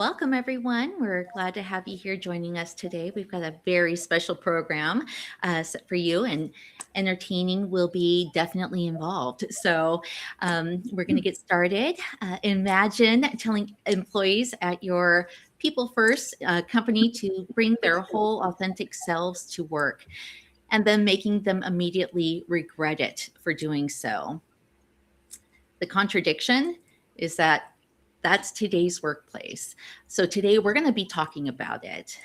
Welcome, everyone. We're glad to have you here joining us today. We've got a very special program set for you, and entertaining will be definitely involved. We're going to get started. Imagine telling employees at your people first company to bring their whole authentic selves to work and then making them immediately regret it for doing so. The contradiction is that that's today's workplace. So today we're going to be talking about it.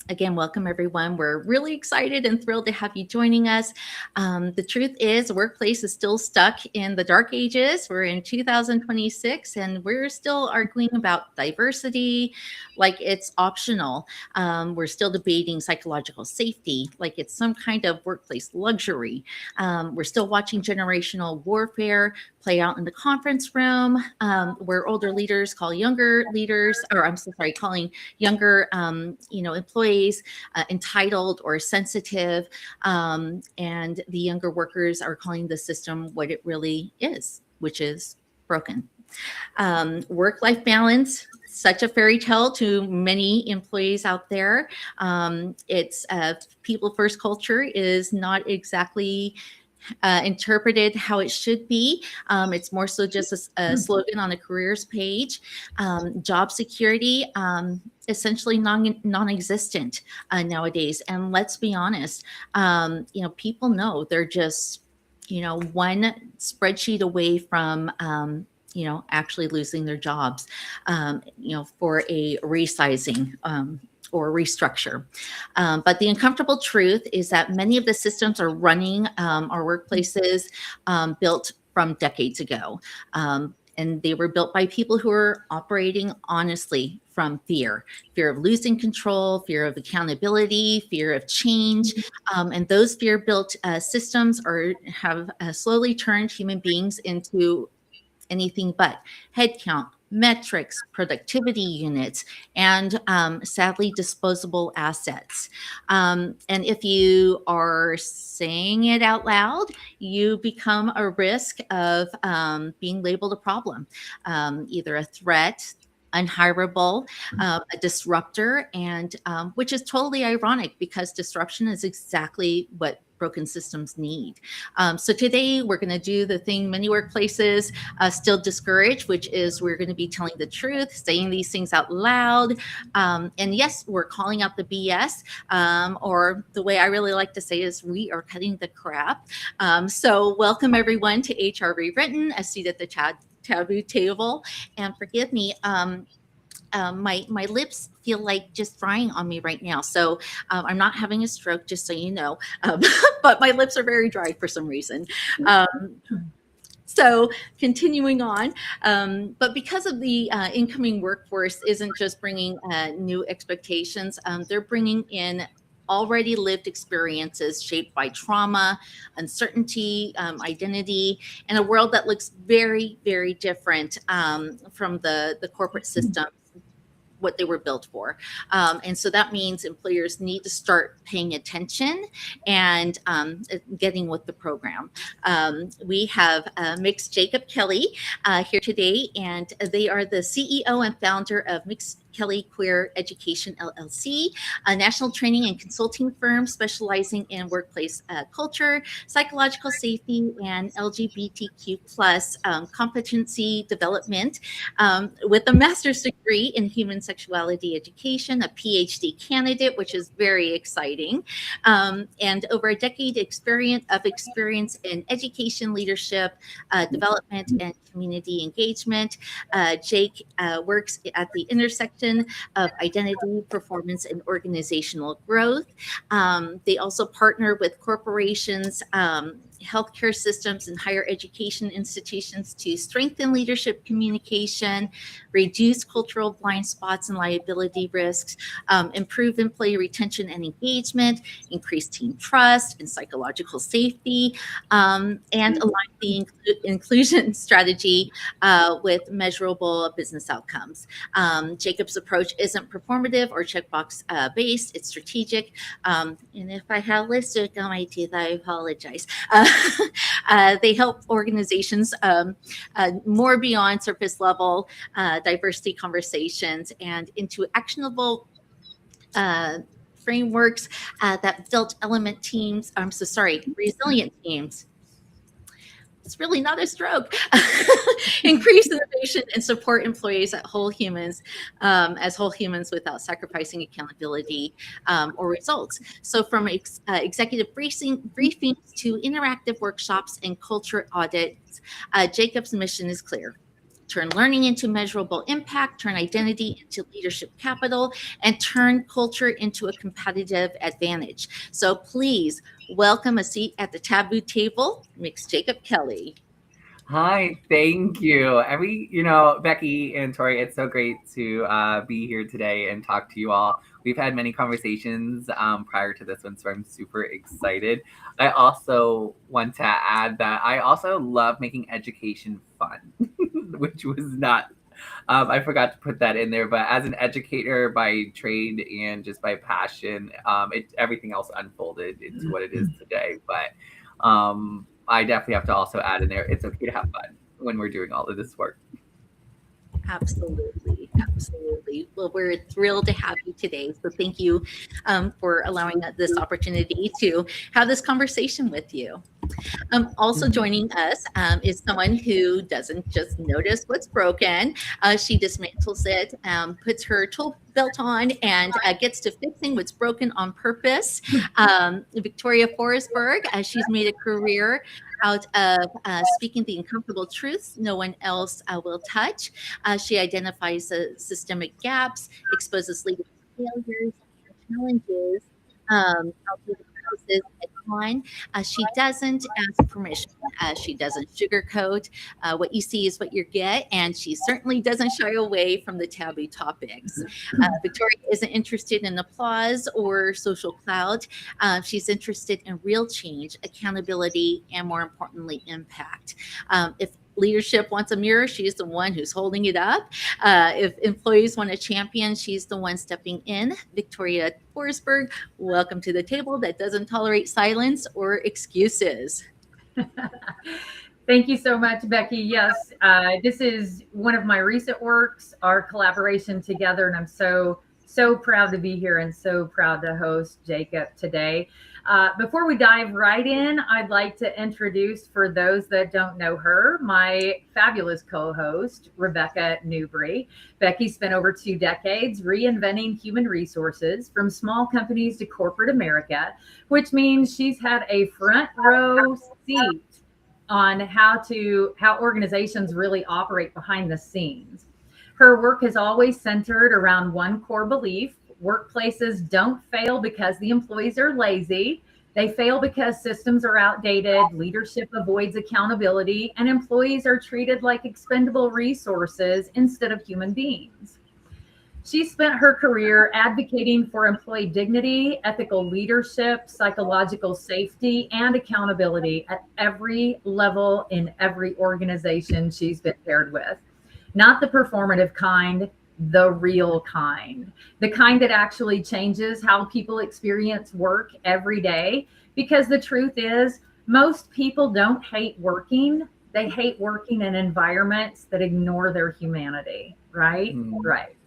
Again, welcome everyone. We're really excited and thrilled to have you joining us. The truth is, the workplace is still stuck in the dark ages. We're in 2026 and we're still arguing about diversity like it's optional. We're still debating psychological safety like it's some kind of workplace luxury. We're still watching generational warfare play out in the conference room, where older leaders call younger leaders, or I'm so sorry, calling younger, employees entitled or sensitive, and the younger workers are calling the system what it really is, which is broken. Work-life balance, such a fairy tale to many employees out there. It's people first culture is not exactly interpreted how it should be. It's more so just a slogan on a careers page. Job security, essentially non-existent nowadays. And let's be honest, people know they're just, one spreadsheet away from actually losing their jobs, for a resizing or restructure. But the uncomfortable truth is that many of the systems are running our workplaces built from decades ago. And they were built by people who are operating honestly from fear of losing control, fear of accountability, fear of change. And those fear-built systems have slowly turned human beings into anything but headcount, metrics, productivity units, and sadly, disposable assets. And if you are saying it out loud, you become a risk of being labeled a problem, either a threat, unhireable, a disruptor, and which is totally ironic because disruption is exactly what broken systems need. So today we're going to do the thing many workplaces still discourage, which is we're going to be telling the truth, saying these things out loud. And yes, we're calling out the BS, or the way I really like to say is we are cutting the crap. So welcome everyone to HR Rewritten, a seat at the Taboo Table. And forgive me, my lips feel like just frying on me right now. So I'm not having a stroke, just so you know, but my lips are very dry for some reason. So continuing on, but because of the incoming workforce isn't just bringing new expectations, they're bringing in already lived experiences shaped by trauma, uncertainty, identity, and a world that looks very, very different from the corporate system, what they were built for. And so that means employers need to start paying attention and getting with the program. We have Mixed Jacob Kelley here today, and they are the CEO and founder of Mixed Kelley Queer Education LLC, a national training and consulting firm specializing in workplace culture, psychological safety, and LGBTQ plus competency development, with a master's degree in human sexuality education, a PhD candidate, which is very exciting, and over a decade experience in education, leadership, development, and community engagement. Jake works at the intersection of identity, performance, and organizational growth. They also partner with corporations, healthcare systems, and higher education institutions to strengthen leadership communication, reduce cultural blind spots and liability risks, improve employee retention and engagement, increase team trust and psychological safety, and align the inclusion strategy strategy with measurable business outcomes. Jacob's approach isn't performative or checkbox based, it's strategic. And if I have lipstick on my teeth, I apologize. They help organizations more beyond surface level diversity conversations and into actionable frameworks that built resilient teams. It's really not a stroke. Increase innovation and support employees as whole humans without sacrificing accountability or results. So from executive briefings to interactive workshops and culture audits, Jacob's mission is clear. Turn learning into measurable impact, turn identity into leadership capital, and turn culture into a competitive advantage. So please welcome a seat at the Taboo Table, Ms. Jacob Kelley. Hi, thank you. Becky and Tori, it's so great to be here today and talk to you all. We've had many conversations prior to this one, so I'm super excited. I also want to add that I also love making education fun, which was not, I forgot to put that in there, but as an educator by trade and just by passion, everything else unfolded into what it is today. But I definitely have to also add in there, it's okay to have fun when we're doing all of this work. Absolutely. Well, we're thrilled to have you today. So thank you for allowing this opportunity to have this conversation with you. Also joining us is someone who doesn't just notice what's broken. She dismantles it, puts her tool belt on, and gets to fixing what's broken on purpose. Victoria Forsberg, she's made a career out of speaking the uncomfortable truths no one else will touch. She identifies systemic gaps, exposes leadership failures and challenges, she doesn't ask permission. She doesn't sugarcoat. What you see is what you get, and she certainly doesn't shy away from the taboo topics. Victoria isn't interested in applause or social clout. She's interested in real change, accountability, and more importantly, impact. If leadership wants a mirror, she's the one who's holding it up. If employees want a champion, she's the one stepping in. Victoria Forsberg, welcome to the table that doesn't tolerate silence or excuses. Thank you so much, Becky. Yes, this is one of my recent works, our collaboration together, and I'm so proud to be here and so proud to host Jacob today. Before we dive right in, I'd like to introduce, for those that don't know her, my fabulous co-host, Rebecca Newbry. Becky spent over 2 decades reinventing human resources from small companies to corporate America, which means she's had a front row seat on how organizations really operate behind the scenes. Her work has always centered around one core belief: workplaces don't fail because the employees are lazy. They fail because systems are outdated, leadership avoids accountability, and employees are treated like expendable resources instead of human beings. She spent her career advocating for employee dignity, ethical leadership, psychological safety, and accountability at every level in every organization she's been paired with. Not the performative kind, the real kind, the kind that actually changes how people experience work every day. Because the truth is, most people don't hate working. They hate working in environments that ignore their humanity, right? Right.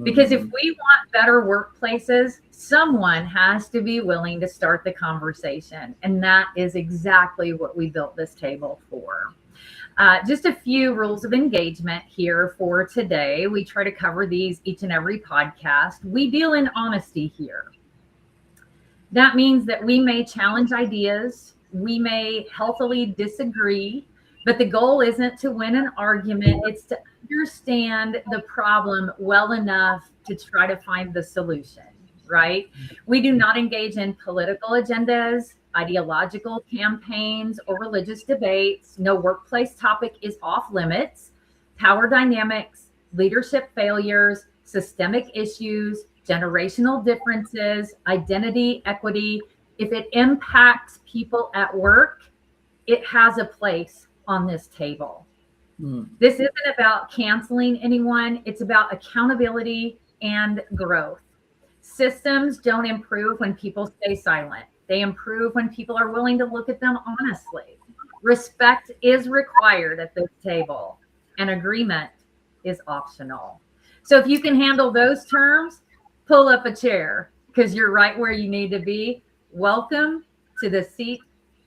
Because if we want better workplaces, someone has to be willing to start the conversation. And that is exactly what we built this table for. Just a few rules of engagement here for today. We try to cover these each and every podcast. We deal in honesty here. That means that we may challenge ideas. We may healthily disagree, but the goal isn't to win an argument. It's to understand the problem well enough to try to find the solution, right? We do not engage in political agendas, ideological campaigns, or religious debates. No workplace topic is off limits. Power dynamics, leadership failures, systemic issues, generational differences, identity, equity. If it impacts people at work, it has a place on this table. This isn't about canceling anyone. It's about accountability and growth. Systems don't improve when people stay silent. They improve when people are willing to look at them honestly. Respect is required at this table, and agreement is optional. So if you can handle those terms, pull up a chair because you're right where you need to be. Welcome to the seat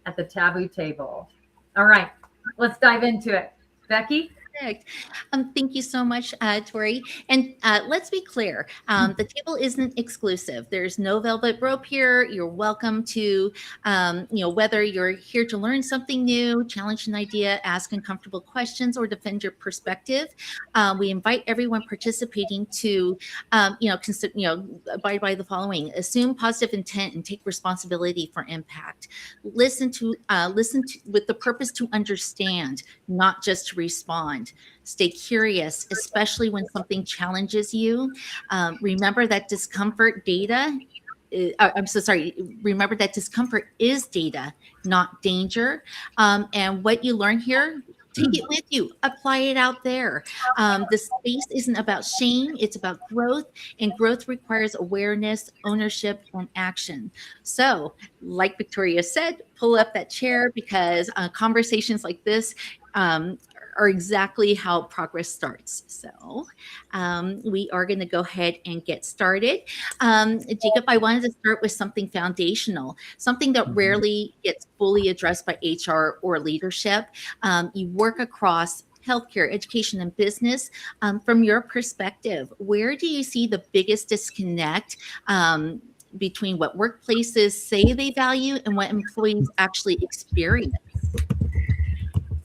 at the taboo table. All right, let's dive into it. Becky? Perfect. Thank you so much, Tori. And let's be clear, the table isn't exclusive. There's no velvet rope here. You're welcome to, whether you're here to learn something new, challenge an idea, ask uncomfortable questions, or defend your perspective. We invite everyone participating to, abide by the following: assume positive intent and take responsibility for impact. Listen with the purpose to understand, not just to respond. Stay curious, especially when something challenges you. Remember that discomfort data. I'm so sorry. Remember that discomfort is data, not danger. And what you learn here, take it with you, apply it out there. The space isn't about shame, it's about growth, and growth requires awareness, ownership, and action. So, like Victoria said, pull up that chair because conversations like this are exactly how progress starts. So we are going to go ahead and get started. Jacob, I wanted to start with something foundational, something that rarely gets fully addressed by HR or leadership. You work across healthcare, education, and business. From your perspective, where do you see the biggest disconnect between what workplaces say they value and what employees actually experience?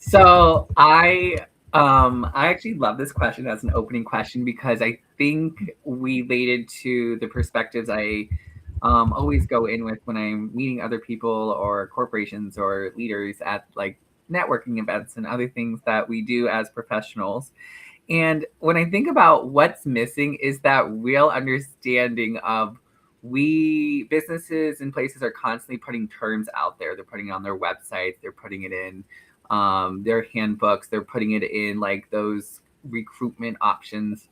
So I actually love this question as an opening question because I think related to the perspectives I always go in with when I'm meeting other people or corporations or leaders at like networking events and other things that we do as professionals. And when I think about what's missing is that real understanding of we businesses and places are constantly putting terms out there. They're putting it on their websites. They're putting it in their handbooks. They're putting it in like those recruitment options.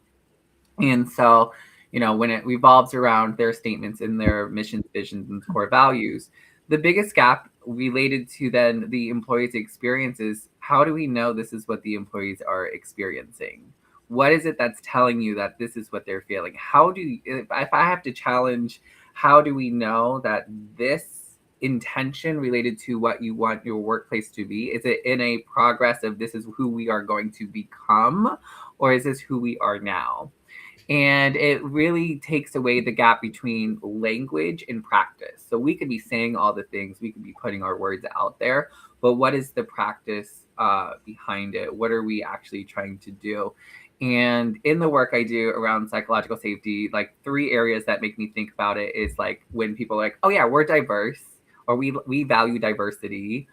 And so, when it revolves around their statements and their missions, visions, and core values, the biggest gap related to then the employees' experience is how do we know this is what the employees are experiencing? What is it that's telling you that this is what they're feeling? How do you, if I have to challenge, how do we know that this intention related to what you want your workplace to be, is it in a progress of this is who we are going to become, or is this who we are now? And it really takes away the gap between language and practice. So we could be saying all the things, we could be putting our words out there, but what is the practice behind it? What are we actually trying to do? And in the work I do around psychological safety, like 3 areas that make me think about it is like when people are like, oh yeah, we're diverse, or we value diversity.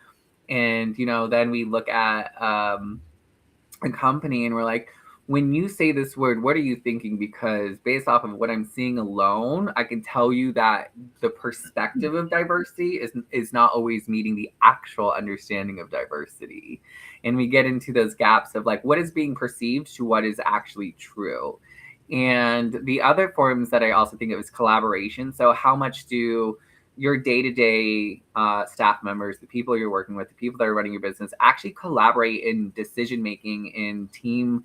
And, then we look at a company and we're like, when you say this word, what are you thinking? Because based off of what I'm seeing alone, I can tell you that the perspective of diversity is not always meeting the actual understanding of diversity. And we get into those gaps of like, what is being perceived to what is actually true. And the other forms that I also think of is collaboration. So how much do your day-to-day staff members, the people you're working with, the people that are running your business, actually collaborate in decision-making, in team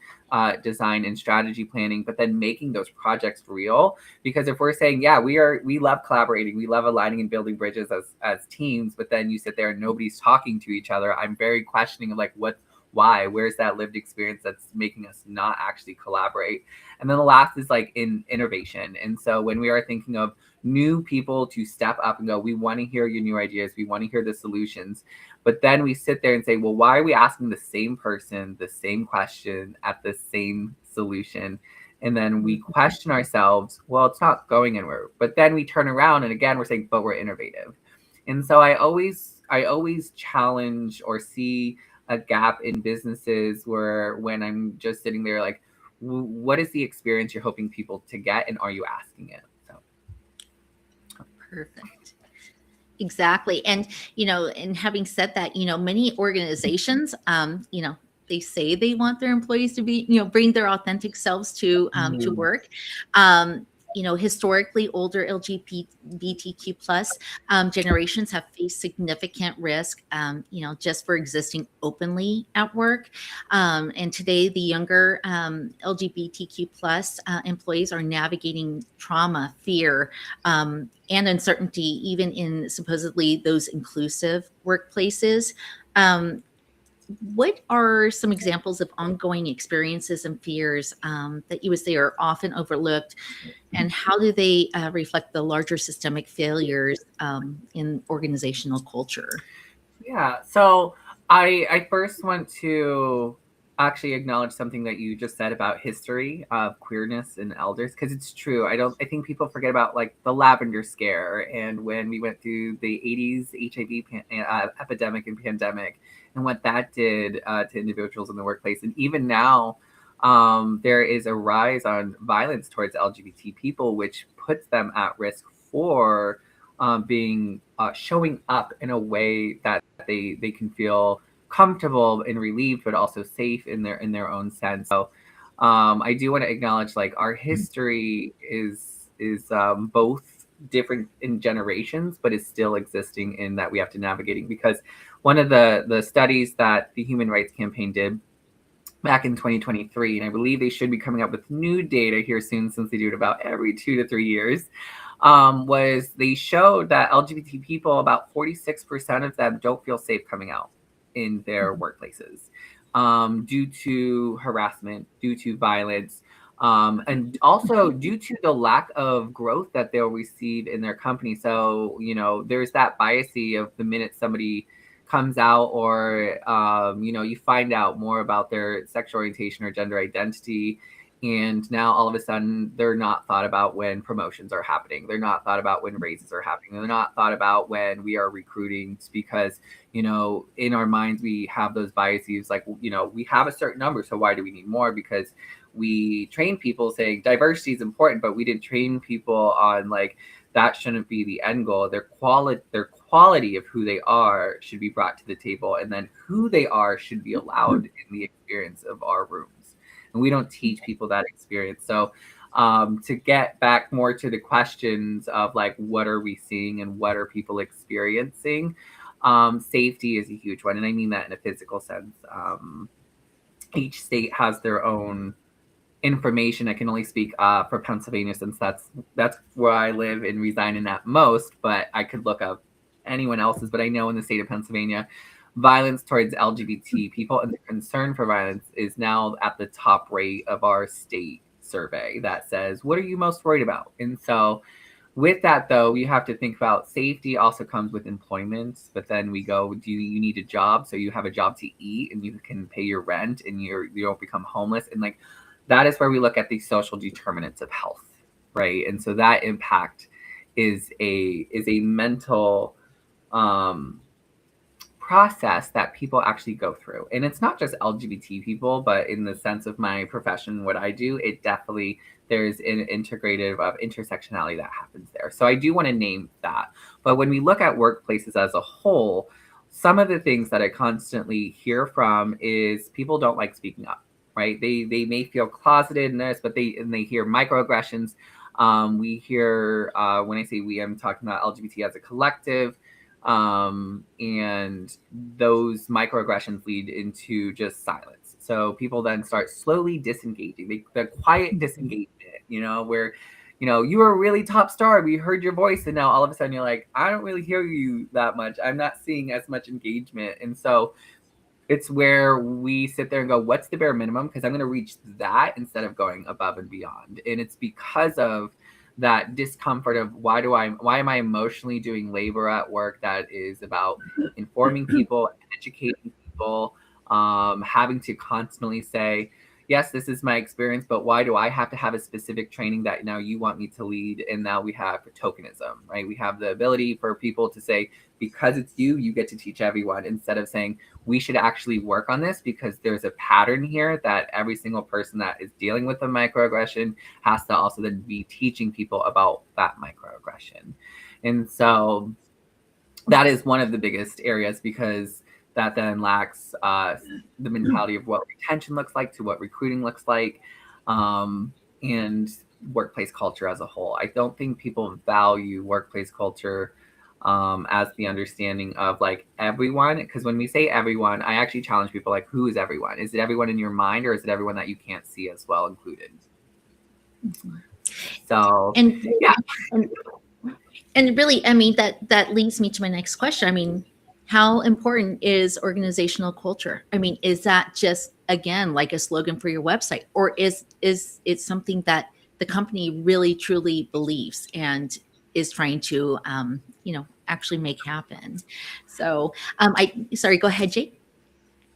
design and strategy planning, but then making those projects real? Because if we're saying, yeah, we love collaborating, we love aligning and building bridges as teams, but then you sit there and nobody's talking to each other, I'm very questioning of like, why? Where's that lived experience that's making us not actually collaborate? And then the last is like in innovation. And so when we are thinking of new people to step up and go, we want to hear your new ideas, we want to hear the solutions, but then we sit there and say, well, why are we asking the same person the same question at the same solution? And then we question ourselves, well, it's not going anywhere. But then we turn around and again, we're saying, but we're innovative. And so I always challenge or see a gap in businesses where when I'm just sitting there like, what is the experience you're hoping people to get, and are you asking it? So perfect. Exactly. And, and having said that, many organizations, they say they want their employees to be, bring their authentic selves to work. Historically, older LGBTQ plus generations have faced significant risk, just for existing openly at work. And today, the younger LGBTQ plus employees are navigating trauma, fear, and uncertainty, even in supposedly those inclusive workplaces. What are some examples of ongoing experiences and fears that you would say are often overlooked, and how do they reflect the larger systemic failures in organizational culture? Yeah. So I first want to actually acknowledge something that you just said about history of queerness and elders, because it's true. I think people forget about like the lavender scare and when we went through the 80s HIV epidemic and pandemic and what that did to individuals in the workplace. And even now, there is a rise on violence towards LGBT people, which puts them at risk for being showing up in a way that they can feel comfortable and relieved, but also safe in their own sense. So I do want to acknowledge like our history is both different in generations, but is still existing in that we have to navigating, because one of the studies that the Human Rights Campaign did back in 2023, and I believe they should be coming up with new data here soon, since they do it about every 2 to 3 years, was they showed that LGBT people, about 46% of them don't feel safe coming out in their workplaces due to harassment, due to violence, and also due to the lack of growth that they'll receive in their company. So, there's that biasy of the minute somebody comes out, or you find out more about their sexual orientation or gender identity, and now all of a sudden they're not thought about when promotions are happening, they're not thought about when raises are happening, they're not thought about when we are recruiting, because in our minds we have those biases, like we have a certain number, so why do we need more? Because we train people saying diversity is important, but we didn't train people on like that shouldn't be the end goal. Their quality of who they are should be brought to the table, and then who they are should be allowed in the experience of our rooms. And we don't teach people that experience. So to get back more to the questions of like, what are we seeing and what are people experiencing? Safety is a huge one. And I mean that in a physical sense. Each state has their own information. I can only speak for Pennsylvania, since that's where I live and reside in at most, but I could look up anyone else's. But I know in the state of Pennsylvania, violence towards LGBT people and the concern for violence is now at the top rate of our state survey that says, what are you most worried about? And so with that, though, you have to think about safety also comes with employment. But then we go, do you need a job so you have a job to eat and you can pay your rent and you don't become homeless? And like, that is where we look at the social determinants of health, right? And so that impact is a mental process that people actually go through. And it's not just LGBT people, but in the sense of my profession, what I do, it definitely, there's an integrative of intersectionality that happens there. So I do want to name that. But when we look at workplaces as a whole, some of the things that I constantly hear from is people don't like speaking up. Right? They may feel closeted in this, but they hear microaggressions. We hear when I say we, I'm talking about LGBT as a collective, and those microaggressions lead into just silence. So people then start slowly disengaging. The quiet disengagement, where you were a really top star, we heard your voice, and now all of a sudden you're like, I don't really hear you that much. I'm not seeing as much engagement, and so it's where we sit there and go, what's the bare minimum? Because I'm going to reach that instead of going above and beyond. And it's because of that discomfort of why am I emotionally doing labor at work that is about informing people, educating people, having to constantly say, yes, this is my experience, but why do I have to have a specific training that now you want me to lead? And now we have tokenism, right? We have the ability for people to say, because it's you get to teach everyone, instead of saying we should actually work on this because there's a pattern here that every single person that is dealing with a microaggression has to also then be teaching people about that microaggression. And so that is one of the biggest areas, because that then lacks the mentality of what retention looks like to what recruiting looks like, and workplace culture as a whole. I don't think people value workplace culture as the understanding of like everyone, because when we say everyone, I actually challenge people like, who is everyone? Is it everyone in your mind, or is it everyone that you can't see as well included? So And yeah. And really, I mean, that leads me to my next question. I mean, how important is organizational culture? I mean, is that just, again, like a slogan for your website, or is it something that the company really truly believes and is trying to, actually make happen? So, sorry, go ahead, Jake.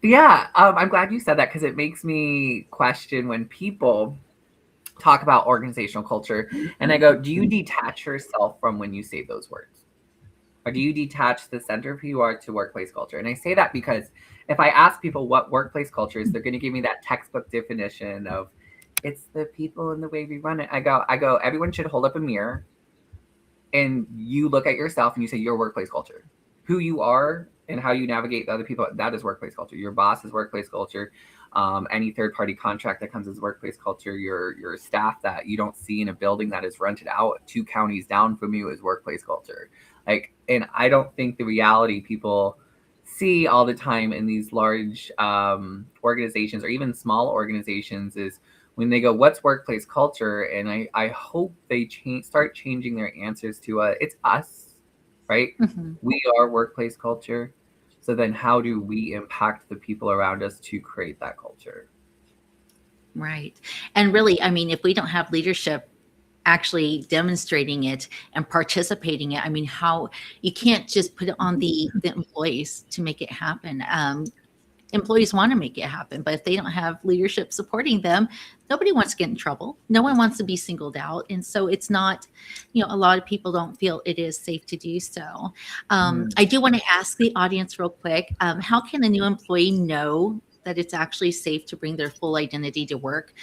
Yeah, I'm glad you said that, because it makes me question when people talk about organizational culture and I go, do you detach yourself from when you say those words? Or do you detach the center of who you are to workplace culture? And I say that because if I ask people what workplace culture is, they're going to give me that textbook definition of it's the people and the way we run it. I go, everyone should hold up a mirror and you look at yourself and you say your workplace culture, who you are and how you navigate the other people. That is workplace culture. Your boss is workplace culture. Any third-party contract that comes as workplace culture, your staff that you don't see in a building that is rented out 2 counties down from you is workplace culture. Like, and I don't think the reality people see all the time in these large organizations or even small organizations is when they go, what's workplace culture? And I hope they start changing their answers to it's us, right? Mm-hmm. We are workplace culture. So then how do we impact the people around us to create that culture? Right. And really, I mean, if we don't have leadership actually demonstrating it and participating it, I mean, how you can't just put it on the employees to make it happen. Employees want to make it happen, but if they don't have leadership supporting them, nobody wants to get in trouble. No one wants to be singled out. And so it's not, a lot of people don't feel it is safe to do so. I do want to ask the audience real quick, how can a new employee know that it's actually safe to bring their full identity to work?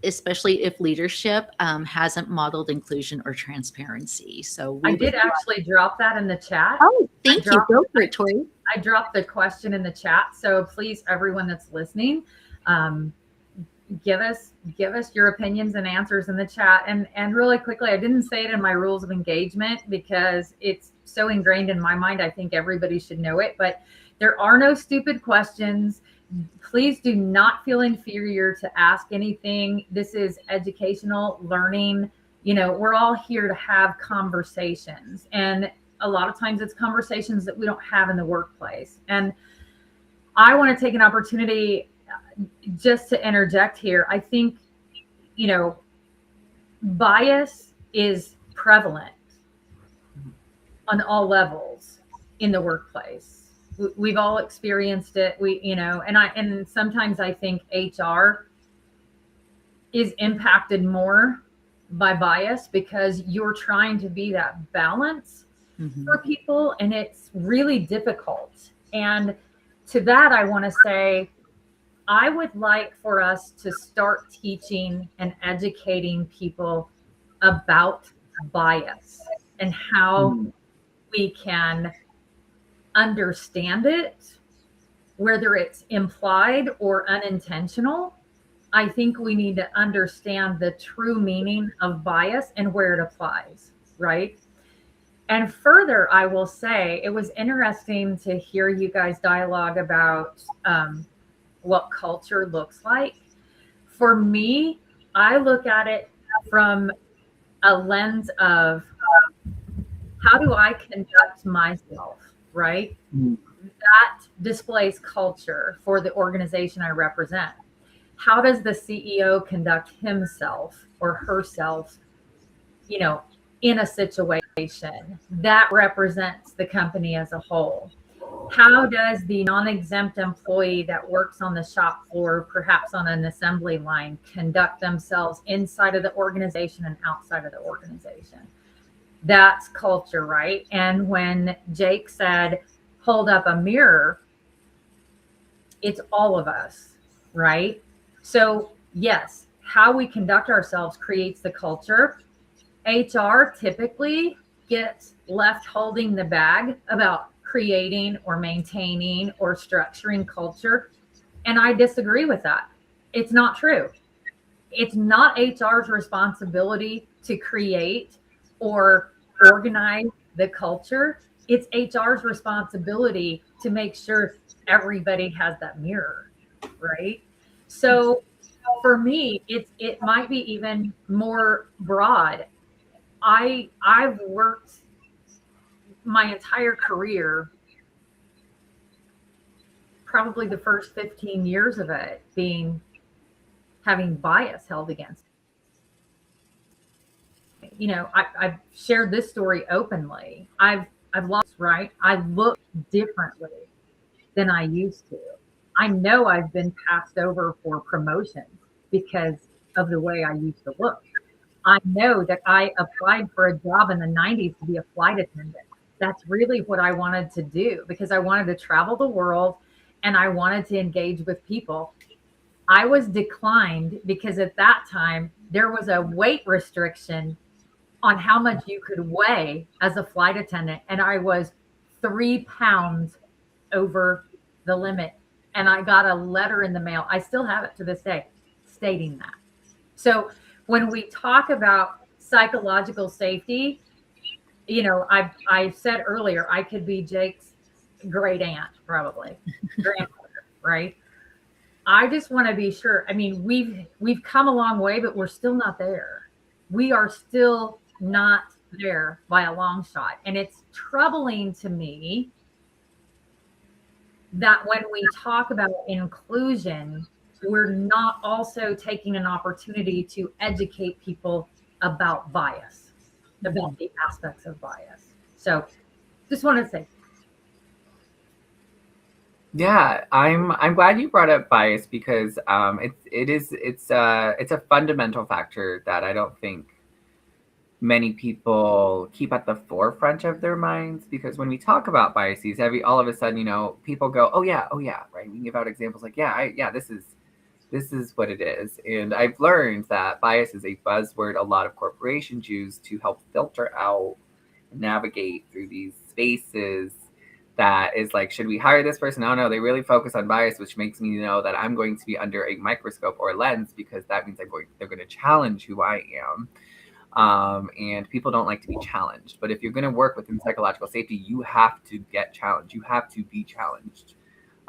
Especially if leadership hasn't modeled inclusion or transparency. So I did actually drop that in the chat. Oh, thank you. Go for it, Tori. I dropped the question in the chat. So please, everyone that's listening, give us your opinions and answers in the chat. And really quickly, I didn't say it in my rules of engagement because it's so ingrained in my mind. I think everybody should know it, but there are no stupid questions. Please do not feel inferior to ask anything. This is educational learning. We're all here to have conversations, and a lot of times it's conversations that we don't have in the workplace. And I want to take an opportunity just to interject here. I think, bias is prevalent on all levels in the workplace. We've all experienced it. And sometimes I think HR is impacted more by bias because you're trying to be that balance for people, and it's really difficult. And to that, I want to say, I would like for us to start teaching and educating people about bias and how we can understand it, whether it's implied or unintentional. I think we need to understand the true meaning of bias and where it applies, right? And further, I will say it was interesting to hear you guys dialogue about what culture looks like. For me, I look at it from a lens of how do I conduct myself, right? That displays culture for the organization I represent. How does the CEO conduct himself or herself, in a situation that represents the company as a whole? How does the non-exempt employee that works on the shop floor, perhaps on an assembly line, conduct themselves inside of the organization and outside of the organization? That's culture, right? And when Jake said, hold up a mirror, it's all of us, right? So yes, how we conduct ourselves creates the culture. HR typically gets left holding the bag about creating or maintaining or structuring culture. And I disagree with that. It's not true. It's not HR's responsibility to create or organize the culture. It's HR's responsibility to make sure everybody has that mirror, right? So for me, it might be even more broad. I've worked my entire career, probably the first 15 years of it being having bias held against me. You know, I've shared this story openly. I've lost, right? I look differently than I used to. I know I've been passed over for promotions because of the way I used to look. I know that I applied for a job in the 90s to be a flight attendant. That's really what I wanted to do because I wanted to travel the world and I wanted to engage with people. I was declined because at that time there was a weight restriction on how much you could weigh as a flight attendant. And I was 3 pounds over the limit. And I got a letter in the mail. I still have it to this day stating that. So when we talk about psychological safety, you know, I said earlier, I could be Jake's great aunt, probably grandmother, right? I just want to be sure. I mean, we've come a long way, but we're still not there. We are still not there by a long shot. And it's troubling to me that when we talk about inclusion, we're not also taking an opportunity to educate people about bias, about the aspects of bias. So just want to say. Yeah, I'm glad you brought up bias because it's a fundamental factor that I don't think many people keep at the forefront of their minds, because when we talk about biases, all of a sudden, you know, people go, oh yeah, right. We can give out examples like, this is what it is. And I've learned that bias is a buzzword a lot of corporations use to help filter out, navigate through these spaces. That is like, should we hire this person? Oh no, they really focus on bias, which makes me know that I'm going to be under a microscope or a lens, because that means they're going to challenge who I am. And people don't like to be challenged. But if you're going to work within psychological safety, you have to get challenged. You have to be challenged.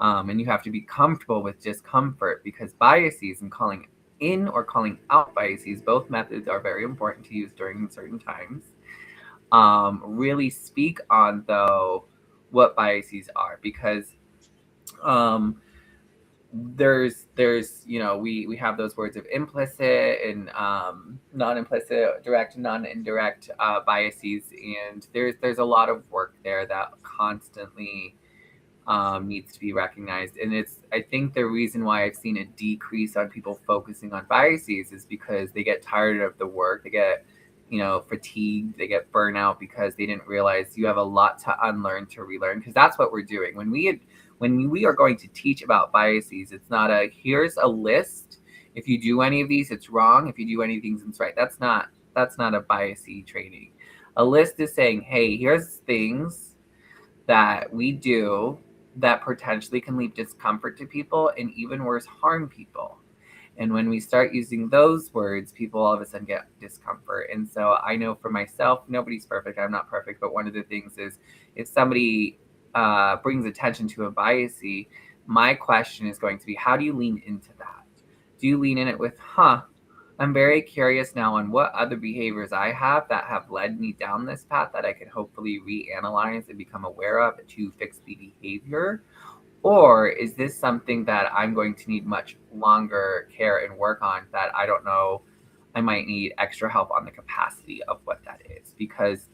And you have to be comfortable with discomfort, because biases and calling in or calling out biases, both methods are very important to use during certain times. Really speak on, though, what biases are, because there's you know, we have those words of implicit and non-implicit, direct, non-indirect biases, and there's a lot of work there that constantly needs to be recognized. And I think the reason why I've seen a decrease on people focusing on biases is because they get tired of the work, they get, you know, fatigued, they get burnout, because they didn't realize you have a lot to unlearn to relearn. Because that's what we're doing when we are going to teach about biases. It's not here's a list, if you do any of these it's wrong, if you do any of these it's right. That's not a biasy training. A list is saying, hey, here's things that we do that potentially can leave discomfort to people, and even worse, harm people. And when we start using those words, people all of a sudden get discomfort. And so I know for myself, nobody's perfect. I'm not perfect. But one of the things is, if somebody brings attention to a bias, my question is going to be, how do you lean into that? Do you lean in it with, I'm very curious now on what other behaviors I have that have led me down this path that I can hopefully reanalyze and become aware of to fix the behavior? Or is this something that I'm going to need much longer care and work on, that I don't know, I might need extra help on the capacity of what that is? Because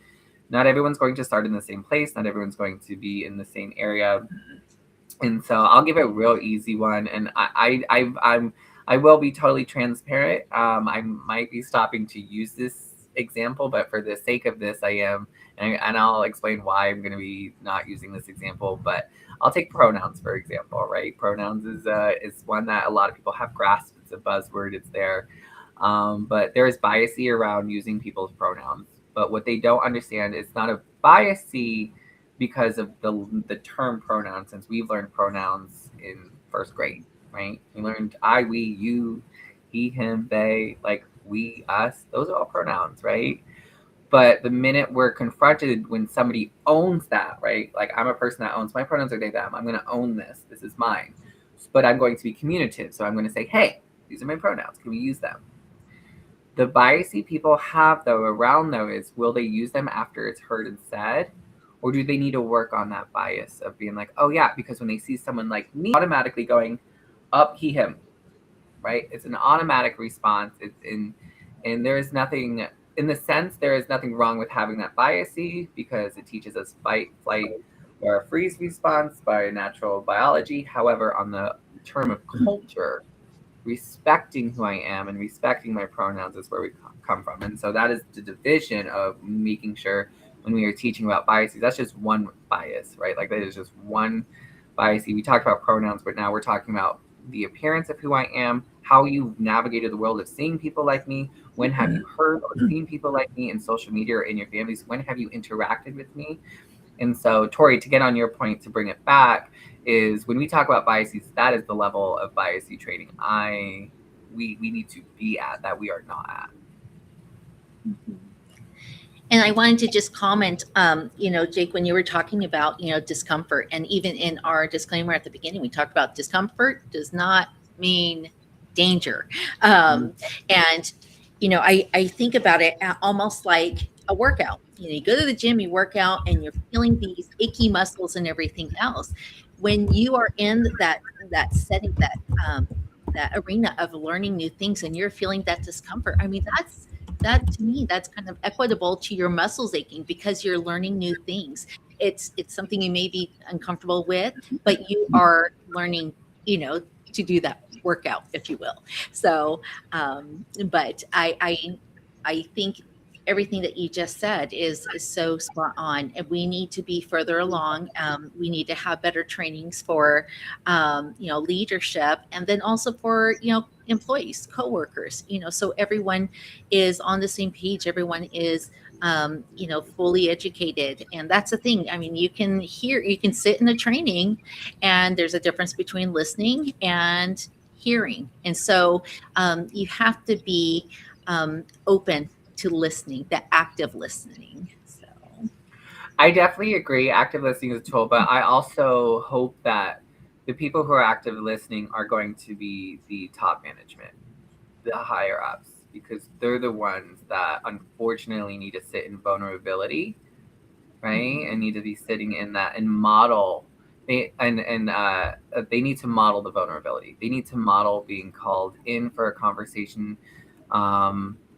not everyone's going to start in the same place. Not everyone's going to be in the same area. And so I'll give a real easy one. And I will be totally transparent. I might be stopping to use this example, but for the sake of this, I am. And I'll explain why I'm going to be not using this example. But I'll take pronouns, for example, right? Pronouns is one that a lot of people have grasped. It's a buzzword. It's there. But there is bias around using people's pronouns. But what they don't understand is not a bias because of the term pronouns, since we've learned pronouns in first grade, right? We learned I, we, you, he, him, they, like we, us. Those are all pronouns, right? But the minute we're confronted when somebody owns that, right? Like I'm a person that owns my pronouns are they, them. I'm going to own this. This is mine. But I'm going to be communicative. So I'm going to say, hey, these are my pronouns. Can we use them? The biasy people have, though, around, though, is will they use them after it's heard and said? Or do they need to work on that bias of being like, oh, yeah, because when they see someone like me, automatically going up, he, him, right? It's an automatic response. And there is nothing, in the sense, there is nothing wrong with having that biasy because it teaches us fight, flight, or a freeze response by natural biology. However, on the term of culture, respecting who I am and respecting my pronouns is where we come from. And so that is the division of making sure when we are teaching about biases, that's just one bias, right? Like that is just one bias. We talked about pronouns, but now we're talking about the appearance of who I am, how you navigated the world of seeing people like me. When have you heard or seen people like me in social media or in your families? When have you interacted with me? And so, Tori, to get on your point, to bring it back, is when we talk about biases, that is the level of biasy training we need to be at, that we are not at. And I wanted to just comment, Jake, when you were talking about, discomfort, and even in our disclaimer at the beginning, we talked about discomfort does not mean danger. And, I think about it almost like a workout. You go to the gym, you work out, and you're feeling these achy muscles and everything else. When you are in that setting, that arena of learning new things, and you're feeling that discomfort, I mean, that to me, that's kind of equitable to your muscles aching because you're learning new things. It's something you may be uncomfortable with, but you are learning, to do that workout, if you will. So, but I think everything that you just said is so spot on, and we need to be further along. We need to have better trainings for, leadership, and then also for, employees, coworkers, so everyone is on the same page. Everyone is, fully educated. And that's the thing. I mean, you can sit in a training, and there's a difference between listening and hearing. And so you have to be open to listening, the active listening. So I definitely agree. Active listening is a tool, but I also hope that the people who are active listening are going to be the top management, the higher ups, because they're the ones that unfortunately need to sit in vulnerability, right? And need to be sitting in that and model. They need to model the vulnerability. They need to model being called in for a conversation,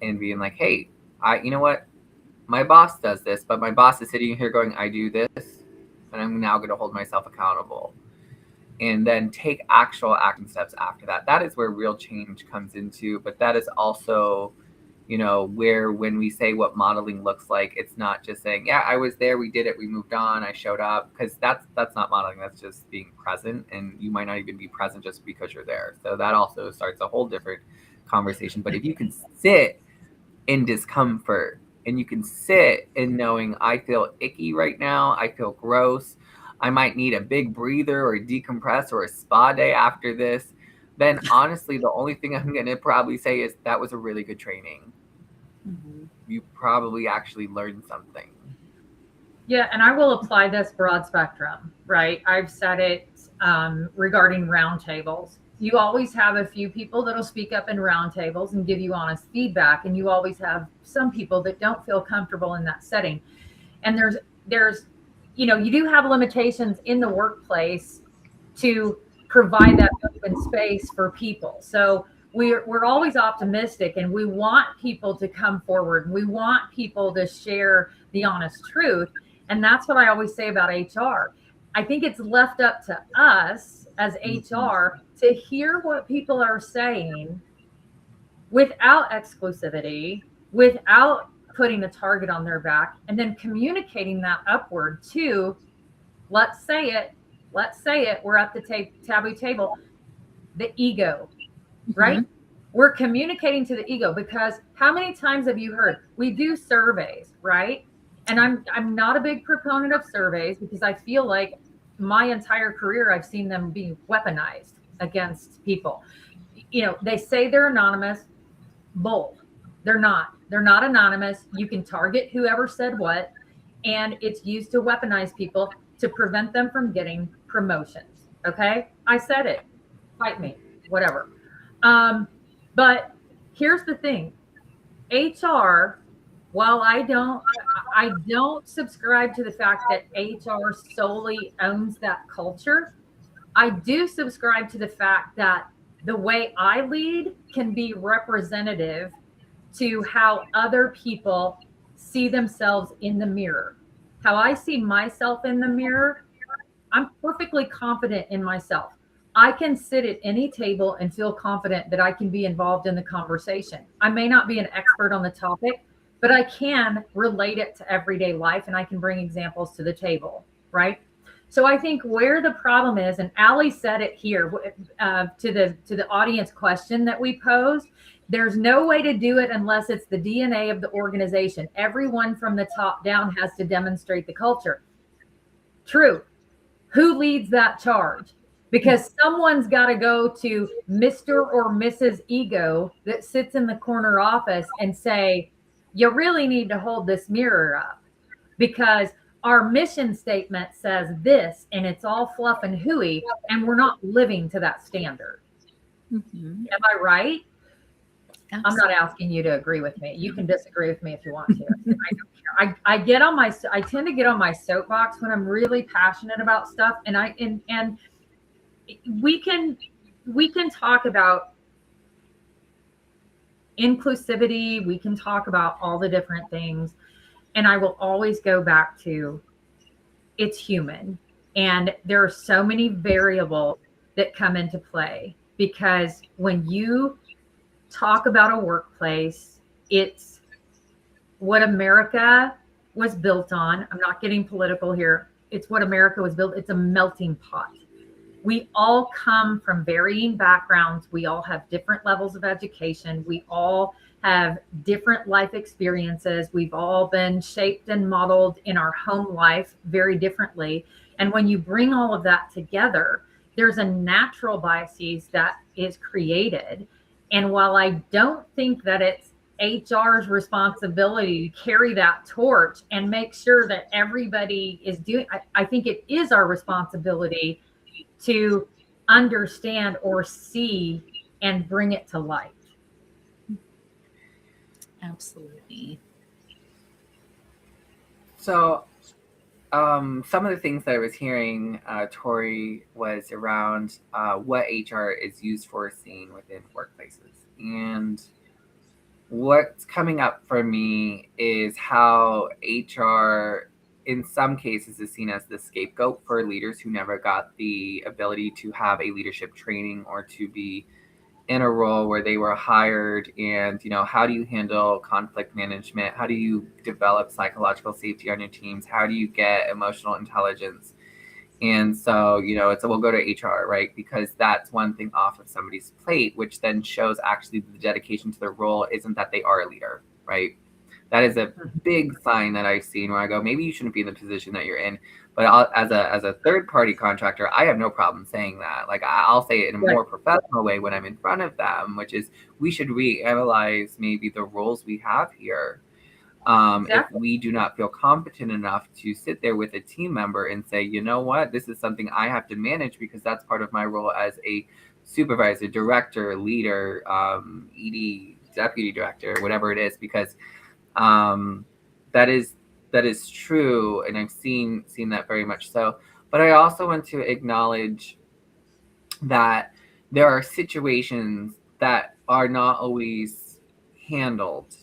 and being like, hey, you know what? My boss does this, but my boss is sitting here going, I do this, and I'm now going to hold myself accountable. And then take actual action steps after that. That is where real change comes into. But that is also, where when we say what modeling looks like, it's not just saying, yeah, I was there, we did it, we moved on, I showed up. Because that's not modeling. That's just being present. And you might not even be present just because you're there. So that also starts a whole different conversation. But if you can sit in discomfort, and you can sit in knowing I feel icky right now, I feel gross, I might need a big breather or decompress or a spa day after this, then honestly, the only thing I'm going to probably say is that was a really good training. Mm-hmm. You probably actually learned something. Yeah, and I will apply this broad spectrum, right? I've said it regarding roundtables. You always have a few people that'll speak up in roundtables and give you honest feedback, and you always have some people that don't feel comfortable in that setting. And there's you do have limitations in the workplace to provide that open space for people. So we're always optimistic, and we want people to come forward, and we want people to share the honest truth. And that's what I always say about HR. I think it's left up to us as HR to hear what people are saying without exclusivity, without putting a target on their back, and then communicating that upward to, let's say it, we're at the taboo table, the ego, right? Mm-hmm. We're communicating to the ego, because how many times have you heard, we do surveys, right? And I'm not a big proponent of surveys because I feel like my entire career I've seen them being weaponized against people. You know, they say they're anonymous. Bull. They're not. They're not anonymous. You can target whoever said what, and it's used to weaponize people to prevent them from getting promotions. Okay? I said it. Fight me. Whatever. But here's the thing. HR, while I don't subscribe to the fact that HR solely owns that culture, I do subscribe to the fact that the way I lead can be representative to how other people see themselves in the mirror. How I see myself in the mirror, I'm perfectly confident in myself. I can sit at any table and feel confident that I can be involved in the conversation. I may not be an expert on the topic, but I can relate it to everyday life and I can bring examples to the table, right? So I think where the problem is, and Allie said it here to the audience question that we posed, there's no way to do it unless it's the DNA of the organization. Everyone from the top down has to demonstrate the culture. True. Who leads that charge? Because someone's got to go to Mr. or Mrs. Ego that sits in the corner office and say, you really need to hold this mirror up because our mission statement says this and it's all fluff and hooey and we're not living to that standard. Mm-hmm. Am I right? Absolutely. I'm not asking you to agree with me. You can disagree with me if you want to. I don't care. I tend to get on my soapbox when I'm really passionate about stuff, and we can talk about inclusivity. We can talk about all the different things, and I will always go back to it's human, and there are so many variables that come into play because when you talk about a workplace, it's what America was built on. I'm not getting political here. It's what America was built. It's a melting pot. We all come from varying backgrounds. We all have different levels of education. We all have different life experiences. We've all been shaped and modeled in our home life very differently. And when you bring all of that together, there's a natural biases that is created. And while I don't think that it's HR's responsibility to carry that torch and make sure that everybody is doing, I think it is our responsibility to understand or see and bring it to light. Absolutely. So some of the things that I was hearing, Tori, was around what HR is used for seen within workplaces. And what's coming up for me is how HR, in some cases, is seen as the scapegoat for leaders who never got the ability to have a leadership training or to be in a role where they were hired. And, you know, how do you handle conflict management? How do you develop psychological safety on your teams? How do you get emotional intelligence? And so, you know, we'll go to HR, right? Because that's one thing off of somebody's plate, which then shows actually the dedication to their role isn't that they are a leader, right? That is a big sign that I've seen where I go, maybe you shouldn't be in the position that you're in. But as a third party contractor, I have no problem saying that. Like I'll say it in a more professional way when I'm in front of them, which is we should reanalyze maybe the roles we have here. If we do not feel competent enough to sit there with a team member and say, you know what, this is something I have to manage because that's part of my role as a supervisor, director, leader, ED, deputy director, whatever it is, because that is true, and I've seen that very much so. But I also want to acknowledge that there are situations that are not always handled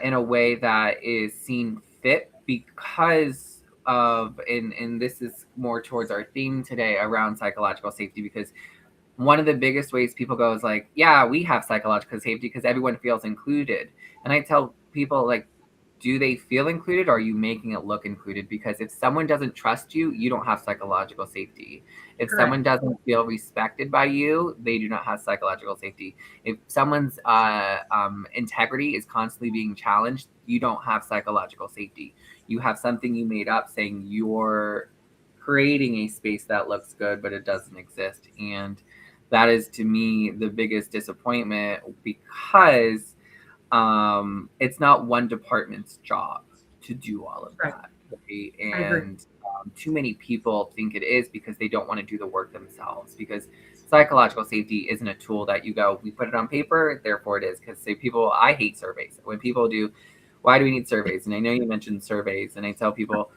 in a way that is seen fit because of, and this is more towards our theme today around psychological safety, because one of the biggest ways people go is like, yeah, we have psychological safety because everyone feels included. And I tell people, like, do they feel included, or are you making it look included? Because if someone doesn't trust you, you don't have psychological safety. If Correct. someone doesn't feel respected by you, they do not have psychological safety. If someone's integrity is constantly being challenged, you don't have psychological safety. You have something you made up saying you're creating a space that looks good, but it doesn't exist. And that is, to me, the biggest disappointment, because it's not one department's job to do all of Right. that. Right? I agree. And too many people think it is, because they don't want to do the work themselves. Because psychological safety isn't a tool that you go, we put it on paper, therefore it is. Because say people, I hate surveys. When people do, why do we need surveys? And I know you mentioned surveys, and I tell people,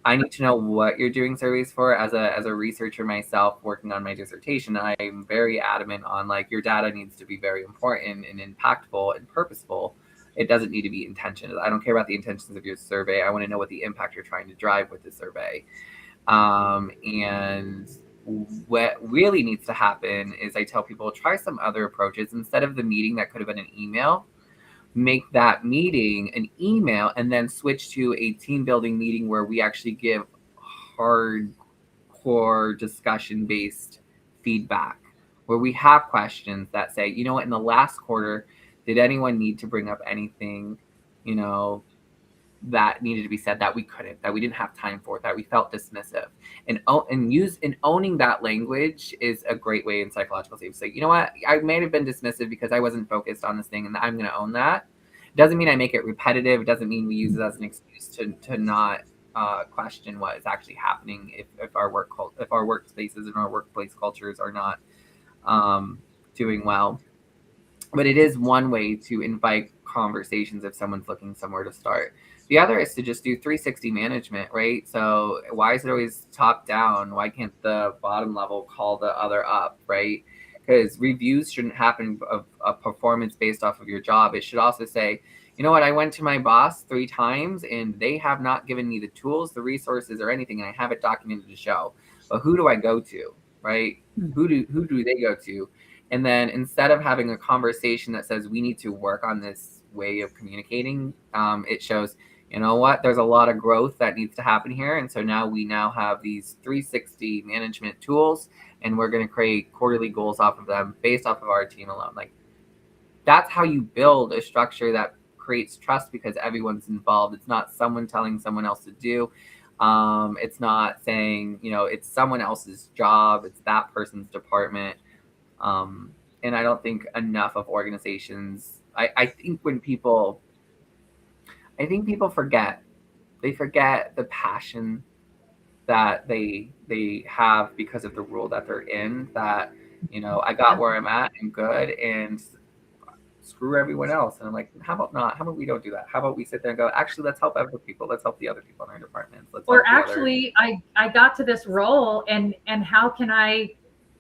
I need to know what you're doing surveys for. As a researcher myself, working on my dissertation, I'm very adamant on, like, your data needs to be very important and impactful and purposeful. It doesn't need to be intentional. I don't care about the intentions of your survey. I want to know what the impact you're trying to drive with the survey. And what really needs to happen is, I tell people, try some other approaches. Instead of the meeting that could have been an email, make that meeting an email, and then switch to a team building meeting where we actually give hardcore discussion based feedback, where we have questions that say, you know what, in the last quarter, did anyone need to bring up anything, that needed to be said that we couldn't, that we didn't have time for, that we felt dismissive? And owning that language is a great way in psychological safety. So, you know what, I may have been dismissive because I wasn't focused on this thing, and I'm going to own that. It doesn't mean I make it repetitive. It doesn't mean we use it as an excuse to not question what is actually happening if our workspaces and our workplace cultures are not doing well. But it is one way to invite conversations if someone's looking somewhere to start. The other is to just do 360 management, right? So why is it always top down? Why can't the bottom level call the other up, right? Because reviews shouldn't happen of a performance based off of your job. It should also say, you know what, I went to my boss 3 times and they have not given me the tools, the resources, or anything, and I have it documented to show. But who do I go to, right? Who do they go to? And then instead of having a conversation that says we need to work on this way of communicating, it shows, you know what, there's a lot of growth that needs to happen here. And so now we have these 360 management tools, and we're going to create quarterly goals off of them based off of our team alone. Like, that's how you build a structure that creates trust, because everyone's involved. It's not someone telling someone else to do. It's not saying, it's someone else's job. It's that person's department. And I don't think enough of organizations, I think people forget. They forget the passion that they have because of the role that they're in, that, I got where I'm at and good, and screw everyone else. And I'm like, how about we don't do that? How about we sit there and go, actually, let's help other people. Let's help the other people in our departments. I got to this role, and how can I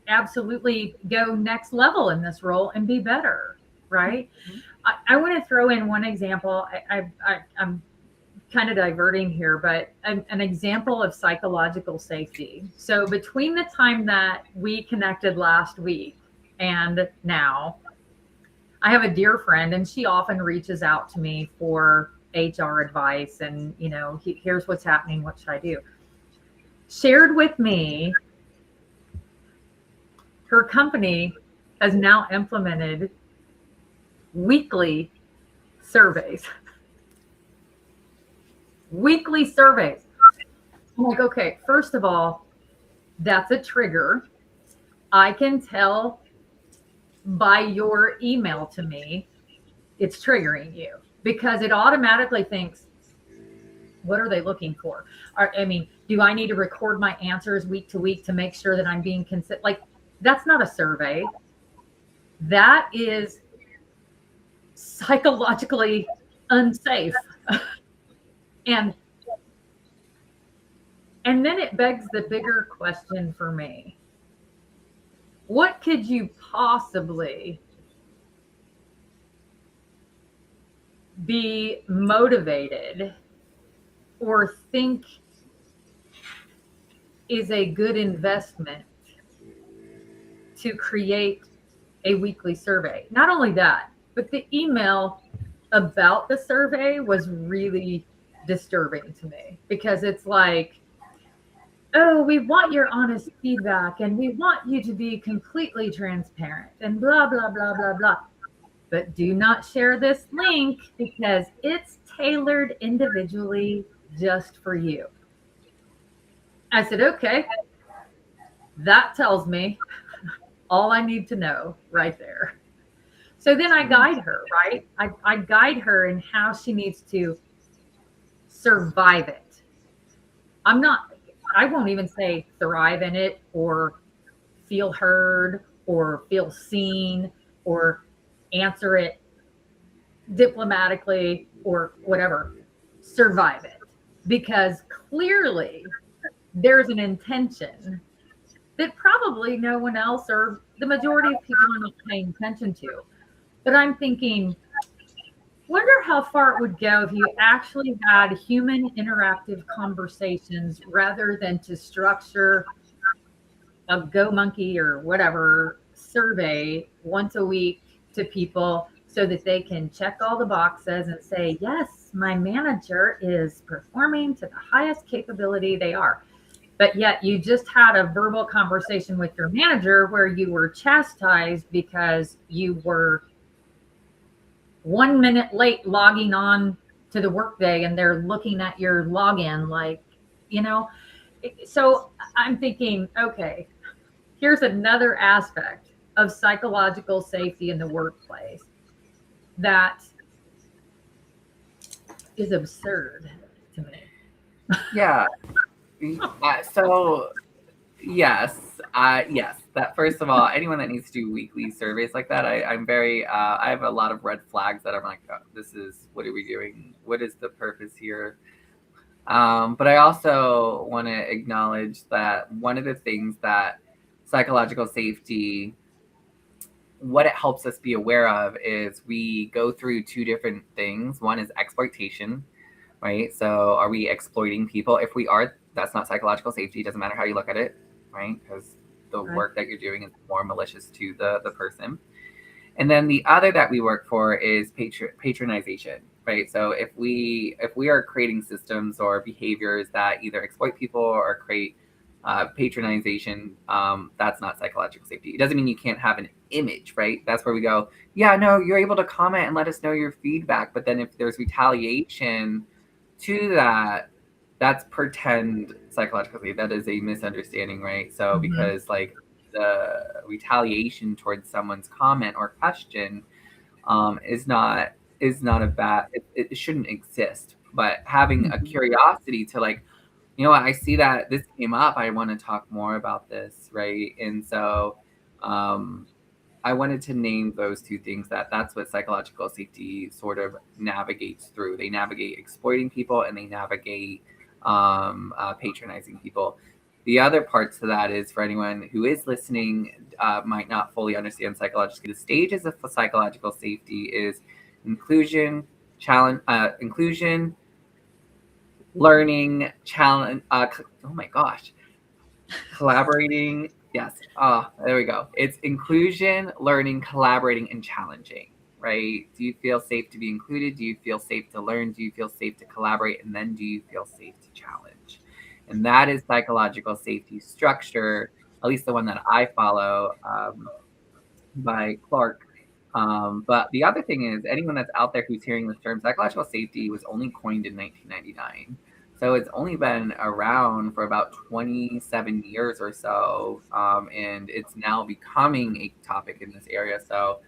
absolutely go next level in this role and be better, right? Mm-hmm. I want to throw in one example. I'm kind of diverting here, but an example of psychological safety. So between the time that we connected last week and now, I have a dear friend, and she often reaches out to me for HR advice, and, here's what's happening. What should I do? Shared with me, her company has now implemented weekly surveys. Weekly surveys. I'm like, okay, first of all, that's a trigger. I can tell by your email to me, it's triggering you, because it automatically thinks, what are they looking for? Do I need to record my answers week to week to make sure that I'm being consistent? Like, that's not a survey. That is psychologically unsafe. And then it begs the bigger question for me. What could you possibly be motivated or think is a good investment to create a weekly survey? Not only that, but the email about the survey was really disturbing to me, because it's like, oh, we want your honest feedback and we want you to be completely transparent and blah, blah, blah, blah, blah. But do not share this link because it's tailored individually just for you. I said, okay, that tells me all I need to know right there. So then I guide her, right? I guide her in how she needs to survive it. I won't even say thrive in it or feel heard or feel seen or answer it diplomatically or whatever. Survive it. Because clearly there's an intention that probably no one else or the majority of people are not paying attention to. But I'm thinking, wonder how far it would go if you actually had human interactive conversations rather than to structure a Go Monkey or whatever survey once a week to people so that they can check all the boxes and say, yes, my manager is performing to the highest capability they are. But yet you just had a verbal conversation with your manager where you were chastised because you were 1 minute late logging on to the workday and they're looking at your login like, so I'm thinking, okay, here's another aspect of psychological safety in the workplace that is absurd to me. Yeah. So yes. That first of all, anyone that needs to do weekly surveys like that, I'm very. I have a lot of red flags that I'm like, oh, this is, what are we doing? What is the purpose here? But I also want to acknowledge that one of the things that psychological safety, what it helps us be aware of is we go through two different things. One is exploitation, right? So are we exploiting people? If we are, that's not psychological safety. It doesn't matter how you look at it, right? Because the work that you're doing is more malicious to the person. And then the other that we work for is patronization, right? So if we are creating systems or behaviors that either exploit people or create patronization, that's not psychological safety. It doesn't mean you can't have an image, right? That's where we go, yeah, no, you're able to comment and let us know your feedback. But then if there's retaliation to that, that's pretend psychological safety. That is a misunderstanding, right? So because like the retaliation towards someone's comment or question is not a bad, it shouldn't exist. But having a curiosity to like, what, I see that this came up, I want to talk more about this, right? And so I wanted to name those two things. That's what psychological safety sort of navigates through. They navigate exploiting people and they navigate patronizing people. The other parts to that is, for anyone who is listening, might not fully understand psychological safety. The stages of psychological safety is inclusion, learning, challenge. Oh my gosh, collaborating. Yes. There we go. It's inclusion, learning, collaborating, and challenging. Right? Do you feel safe to be included? Do you feel safe to learn? Do you feel safe to collaborate? And then do you feel safe to challenge? And that is psychological safety structure, at least the one that I follow, by Clark. But the other thing is, anyone that's out there who's hearing this term, psychological safety was only coined in 1999. So it's only been around for about 27 years or so. And it's now becoming a topic in this area. So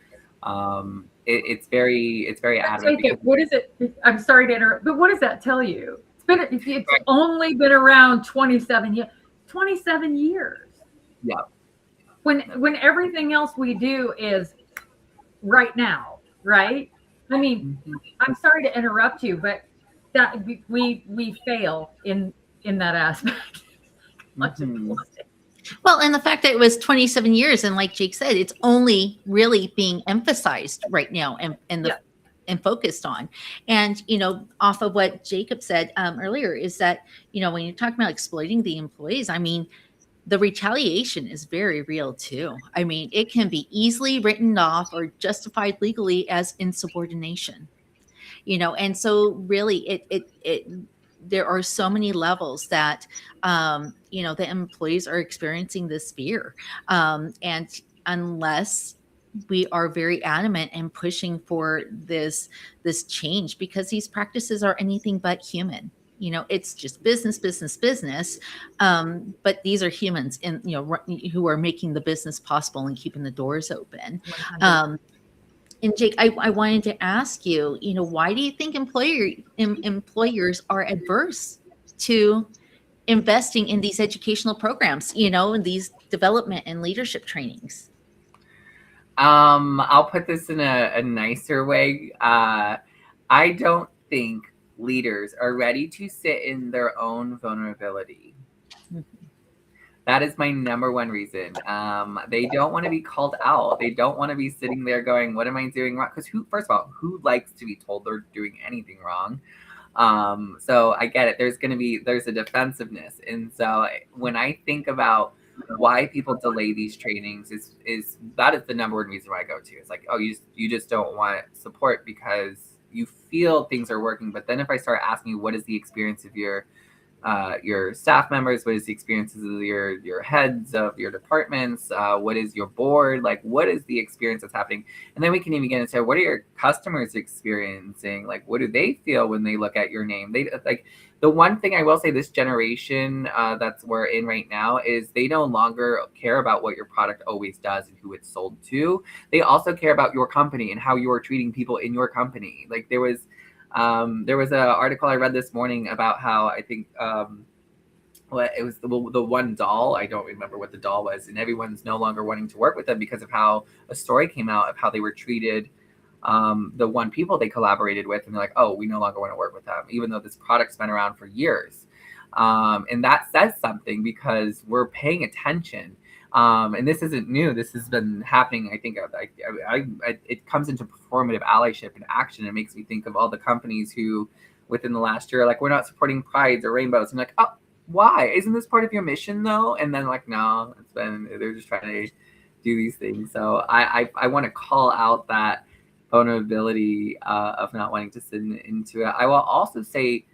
it's very adamant. Jacob, what is it? I'm sorry to interrupt, but what does that tell you? It's only been around 27 years. 27 years. Yeah. When everything else we do is right now, right? I mean, I'm sorry to interrupt you, but that we fail in that aspect. Well, and the fact that it was 27 years, and like Jake said, it's only really being emphasized right now and focused on. And, off of what Jacob said earlier is that, when you're talking about exploiting the employees, I mean, the retaliation is very real too. I mean, it can be easily written off or justified legally as insubordination. And so really it there are so many levels that the employees are experiencing this fear, and unless we are very adamant and pushing for this change, because these practices are anything but human. It's just business, business, business. But these are humans, and who are making the business possible and keeping the doors open. 100. And Jake, I wanted to ask you, why do you think employers are adverse to investing in these educational programs, and these development and leadership trainings? I'll put this in a nicer way. I don't think leaders are ready to sit in their own vulnerability. That is my number one reason. They don't want to be called out. They don't want to be sitting there going, what am I doing wrong? Because first of all, who likes to be told they're doing anything wrong? So I get it. There's a defensiveness. And so when I think about why people delay these trainings, that is the number one reason why I go to. It's like, oh, you just don't want support because you feel things are working. But then if I start asking you, what is the experience of your staff members, what is the experiences of your heads of your departments, what is your board, like what is the experience that's happening? And then we can even get into what are your customers experiencing, like what do they feel when they look at your name? They like, the one thing I will say, this generation that's we're in right now, is they no longer care about what your product always does and who it's sold to. They also care about your company and how you're treating people in your company. Like there was an article I read this morning about how I think it was the one doll. I don't remember what the doll was, and everyone's no longer wanting to work with them because of how a story came out of how they were treated. The one people they collaborated with, and they're like, oh, we no longer want to work with them, even though this product's been around for years. And that says something because we're paying attention. And this isn't new. This has been happening. I think it comes into performative allyship and action. It makes me think of all the companies who, within the last year, are like, we're not supporting prides or rainbows. I'm like, oh, why? Isn't this part of your mission though? And then like, no, they're just trying to do these things. So I want to call out that vulnerability of not wanting to sit into it. I will also say,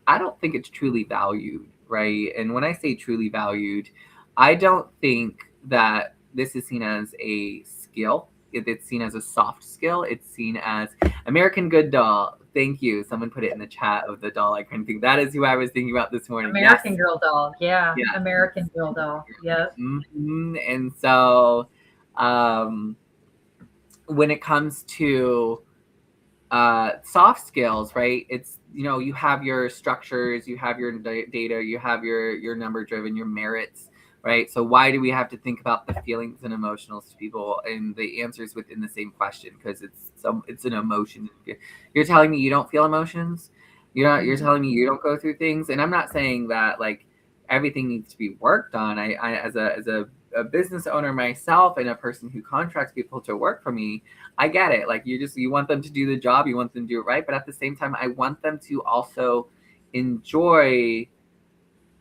I don't think it's truly valued, right? And when I say truly valued, I don't think that this is seen as a skill. It's seen as a soft skill. It's seen as American Good doll. Thank you. Someone put it in the chat of the doll I couldn't think. That is who I was thinking about this morning. American Yes. Girl doll. Yeah. American Girl doll. Yep. Mm-hmm. And so when it comes to soft skills, right? It's, you have your structures, you have your data, you have your number driven, your merits, right? So why do we have to think about the feelings and emotionals to people? And the answer is within the same question, because it's an emotion. You're telling me you don't feel emotions? You're telling me you don't go through things? And I'm not saying that like everything needs to be worked on. I as a business owner myself and a person who contracts people to work for me, I get it. Like you want them to do the job, you want them to do it right. But at the same time, I want them to also enjoy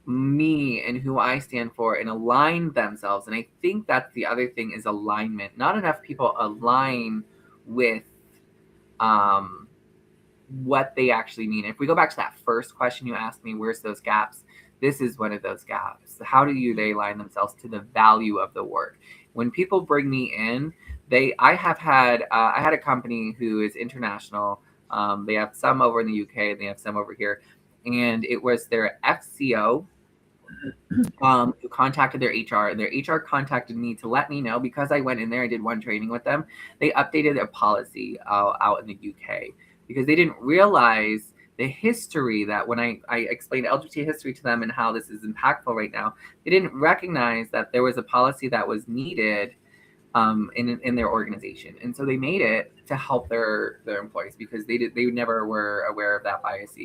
me and who I stand for and align themselves. And I think that's the other thing, is alignment. Not enough people align with what they actually mean. If we go back to that first question you asked me, where's those gaps? This is one of those gaps. How do they align themselves to the value of the work? When people bring me in, I had a company who is international. They have some over in the UK and they have some over here. And it was their FCO who contacted their HR, and their HR contacted me to let me know, because I went in there, I did one training with them. They updated a policy out in the UK because they didn't realize the history, that when I explained LGBT history to them and how this is impactful right now, they didn't recognize that there was a policy that was needed in their organization. And so they made it to help their employees, because they never were aware of that bias.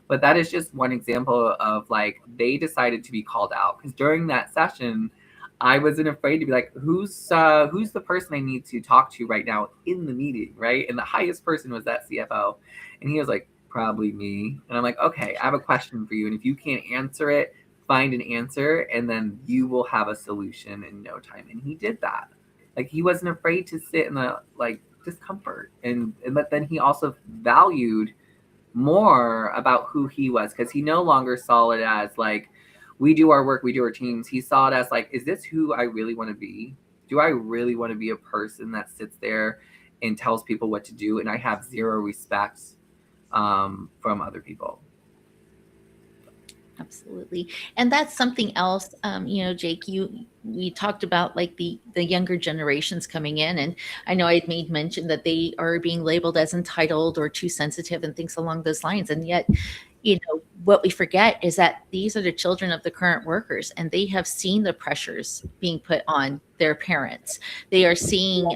But that is just one example of like, they decided to be called out, because during that session, I wasn't afraid to be like, who's the person I need to talk to right now in the meeting, right? And the highest person was that CFO. And he was like, probably me. And I'm like, okay, I have a question for you. And if you can't answer it, find an answer, and then you will have a solution in no time. And he did that. Like, he wasn't afraid to sit in the like discomfort. But then he also valued more about who he was, because he no longer saw it as like, we do our work, we do our teams. He saw it as like, is this who I really want to be? Do I really want to be a person that sits there and tells people what to do, and I have zero respect from other people? Absolutely. And that's something else, Jake, we talked about like the younger generations coming in. And I know I'd made mention that they are being labeled as entitled or too sensitive and things along those lines. And yet, what we forget is that these are the children of the current workers, and they have seen the pressures being put on their parents. They are seeing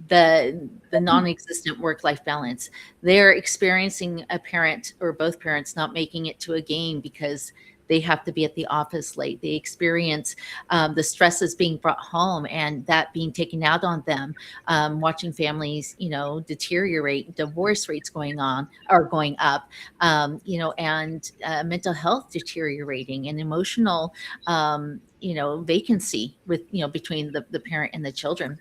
the non-existent work-life balance. They're experiencing a parent or both parents not making it to a game because they have to be at the office late. They experience the stresses being brought home and that being taken out on them. Watching families, deteriorate, divorce rates going up, and mental health deteriorating, and emotional, vacancy with, between the parent and the children.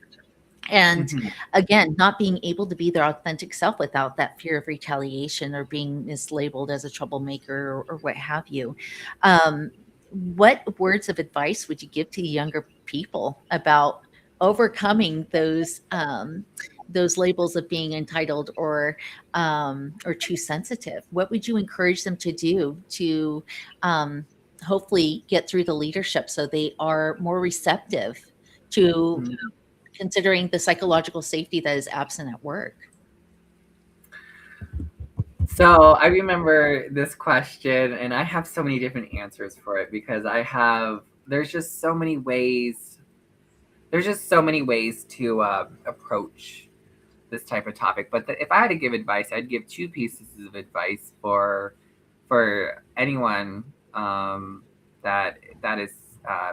And again, not being able to be their authentic self without that fear of retaliation or being mislabeled as a troublemaker or what have you. What words of advice would you give to younger people about overcoming those labels of being entitled or too sensitive? What would you encourage them to do to hopefully get through the leadership so they are more receptive to considering the psychological safety that is absent at work? So I remember this question, and I have so many different answers for it because there's just so many ways to approach this type of topic. But if I had to give advice, I'd give two pieces of advice for anyone that is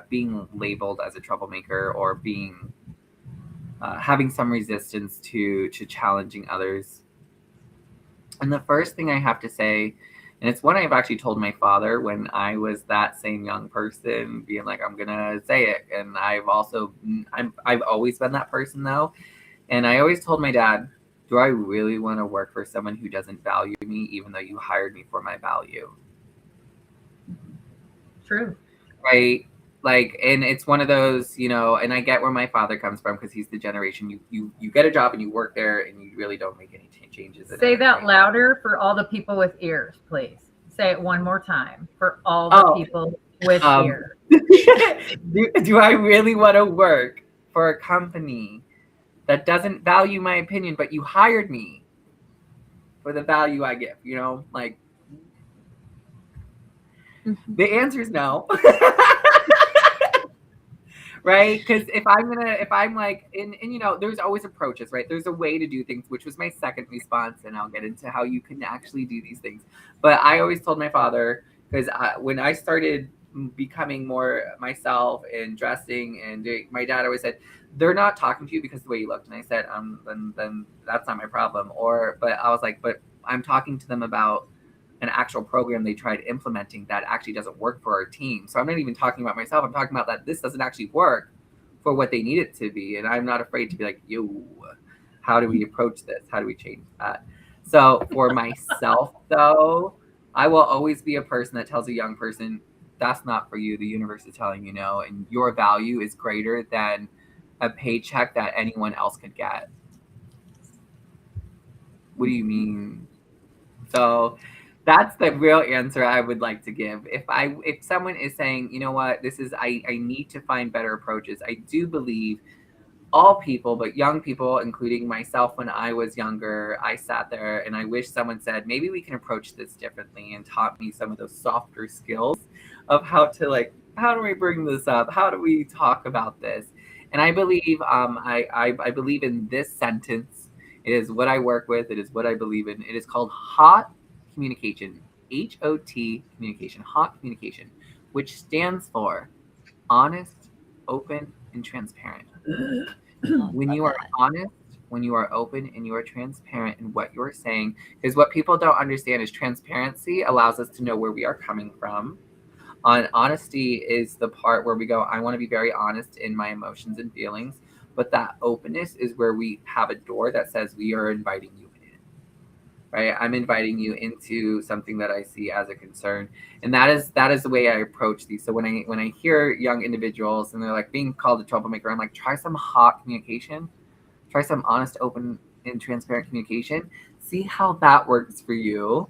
being labeled as a troublemaker or being having some resistance to challenging others. And the first thing I have to say, and it's one I've actually told my father when I was that same young person, being like, I'm gonna say it. And I've always been that person though. And I always told my dad, do I really want to work for someone who doesn't value me, even though you hired me for my value? True. Right? Like, and it's one of those, and I get where my father comes from because he's the generation you get a job and you work there and you really don't make any changes. Say that louder for all the people with ears, please. Say it one more time for all the people with ears. Do I really want to work for a company that doesn't value my opinion, but you hired me for the value I give? Like, the answer is no. Right? Because if I'm like, and there's always approaches, right? There's a way to do things, which was my second response, and I'll get into how you can actually do these things. But I always told my father, because when I started becoming more myself and dressing, and my dad always said, they're not talking to you because of the way you looked. And I said, then that's not my problem. But I was like, but I'm talking to them about an actual program they tried implementing that actually doesn't work for our team. So I'm not even talking about myself. I'm talking about that this doesn't actually work for what they need it to be. And I'm not afraid to be like, yo, how do we approach this? How do we change that? So for myself, though, I will always be a person that tells a young person, that's not for you. The universe is telling you no, and your value is greater than a paycheck that anyone else could get. What do you mean? So that's the real answer I would like to give. If someone is saying, you know what, I need to find better approaches. I do believe all people, but young people, including myself when I was younger, I sat there and I wish someone said, maybe we can approach this differently, and taught me some of those softer skills of how to how do we bring this up? How do we talk about this? And I believe, I believe in this sentence. It is what I work with. It is what I believe in. It is called HOT communication, HOT communication, HOT communication, which stands for honest, open, and transparent. When you are honest, when you are open, and you are transparent in what you're saying, because what people don't understand is transparency allows us to know where we are coming from. Honesty is the part where we go, I want to be very honest in my emotions and feelings. But that openness is where we have a door that says we are inviting you in. right? I'm inviting you into something that I see as a concern. And that is the way I approach these. So when I hear young individuals and they're like being called a troublemaker, I'm like, try some hot communication, try some honest, open, and transparent communication. See how that works for you.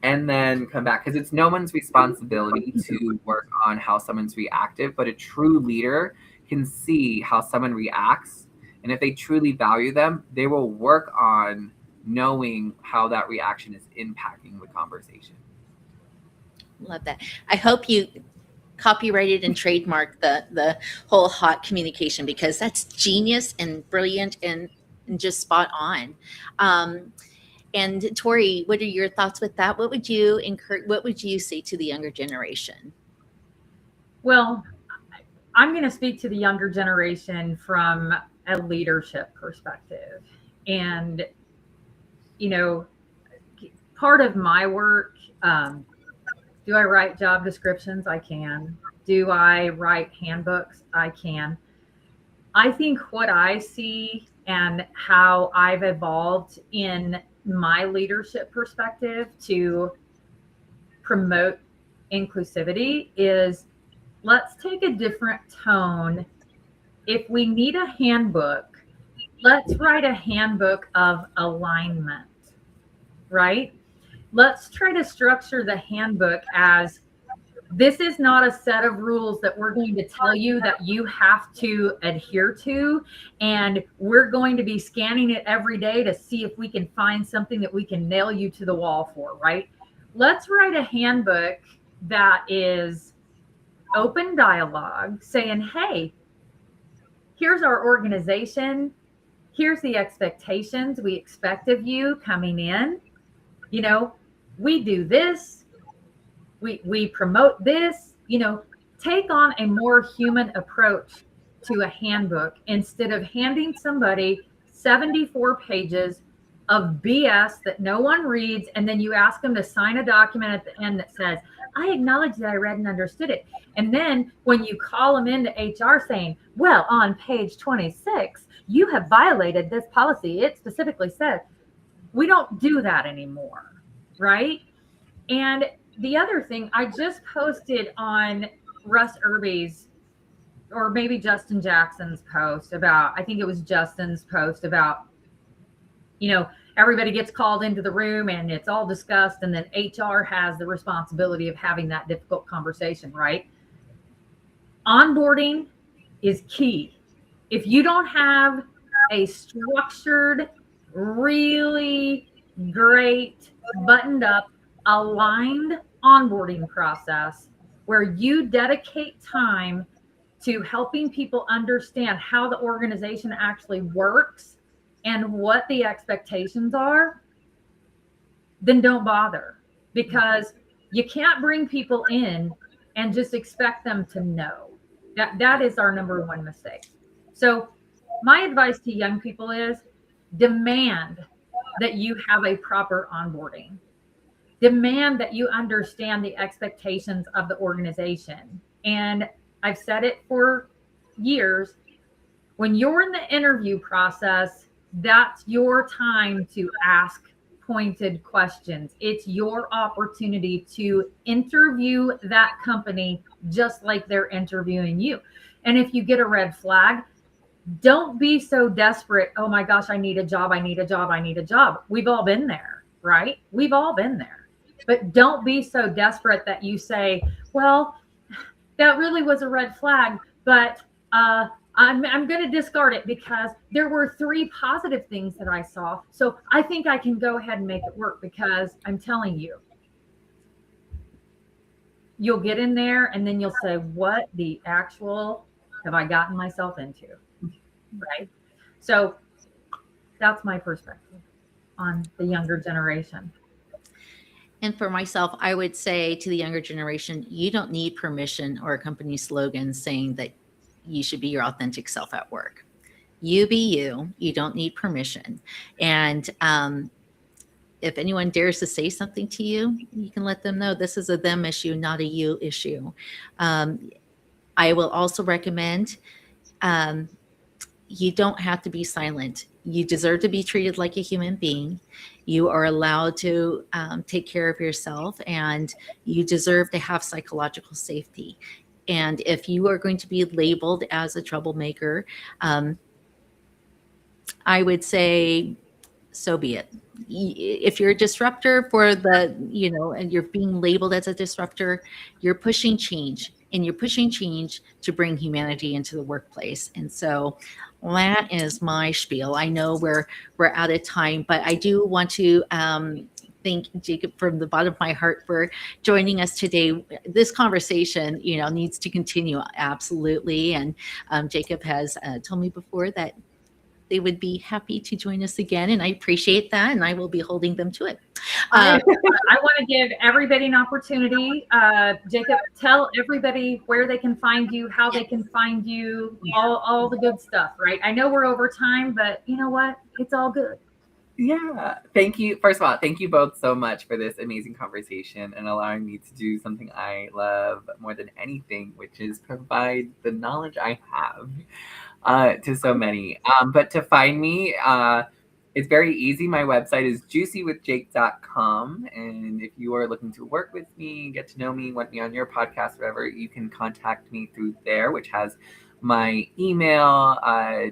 And then come back, because it's no one's responsibility to work on how someone's reactive, but a true leader can see how someone reacts. And if they truly value them, they will work on knowing how that reaction is impacting the conversation. Love that. I hope you copyrighted and trademarked the whole hot communication, because that's genius and brilliant and just spot on. And Tori, what are your thoughts with that? What would you encourage? What would you say to the younger generation? Well, I'm going to speak to the younger generation from a leadership perspective. And, you know, part of my work, do I write job descriptions? I can. Do I write handbooks? I can. I think what I see and how I've evolved in my leadership perspective to promote inclusivity is, let's take a different tone. If we need a handbook, let's write a handbook of alignment, right? Let's try to structure the handbook as, this is not a set of rules that we're going to tell you that you have to adhere to. And we're going to be scanning it every day to see if we can find something that we can nail you to the wall for, right? Let's write a handbook that is open dialogue, saying, hey, here's our organization. Here's the expectations we expect of you coming in. You know, we do this. We promote this, you know, take on a more human approach to a handbook instead of handing somebody 74 pages of BS that no one reads. And then you ask them to sign a document at the end that says, I acknowledge that I read and understood it. And then when you call them into HR saying, well, on page 26, you have violated this policy. It specifically says, we don't do that anymore, right? And the other thing, I just posted on Russ Irby's, or maybe Justin Jackson's post about, I think it was Justin's post about, you know, everybody gets called into the room and it's all discussed, and then HR has the responsibility of having that difficult conversation, right? Onboarding is key. If you don't have a structured, really great, buttoned up, aligned onboarding process where you dedicate time to helping people understand how the organization actually works and what the expectations are, then don't bother, because you can't bring people in and just expect them to know. That is our number one mistake. So my advice to young people is, demand that you have a proper onboarding. Demand that you understand the expectations of the organization. And I've said it for years, when you're in the interview process, that's your time to ask pointed questions. It's your opportunity to interview that company just like they're interviewing you. And if you get a red flag, don't be so desperate. Oh my gosh, I need a job. I need a job. I need a job. We've all been there, right? We've all been there. But don't be so desperate that you say, well, that really was a red flag, but I'm going to discard it because there were 3 positive things that I saw. So I think I can go ahead and make it work, because I'm telling you, you'll get in there and then you'll say, what the actual have I gotten myself into? Right? So that's my perspective on the younger generation. And for myself, I would say to the younger generation, you don't need permission or a company slogan saying that you should be your authentic self at work. You be you. You don't need permission. And if anyone dares to say something to you, you can let them know this is a them issue, not a you issue. I will also recommend you don't have to be silent. You deserve to be treated like a human being. You are allowed to take care of yourself, and you deserve to have psychological safety. And if you are going to be labeled as a troublemaker, I would say, so be it. If you're a disruptor for and you're being labeled as a disruptor, you're pushing change, and you're pushing change to bring humanity into the workplace. And so that is my spiel. I know we're out of time, but I do want to thank Jacob from the bottom of my heart for joining us today. This conversation, needs to continue, absolutely. And Jacob has told me before that they would be happy to join us again, and I appreciate that, and I will be holding them to it. I want to give everybody an opportunity. Jacob, tell everybody where they can find you, how they can find you, all the good stuff, right? I know we're over time, but you know what? It's all good. Yeah. Thank you. First of all, thank you both so much for this amazing conversation and allowing me to do something I love more than anything, which is provide the knowledge I have to so many. But to find me, it's very easy. My website is juicywithjake.com. And if you are looking to work with me, get to know me, want me on your podcast, whatever, you can contact me through there, which has my email,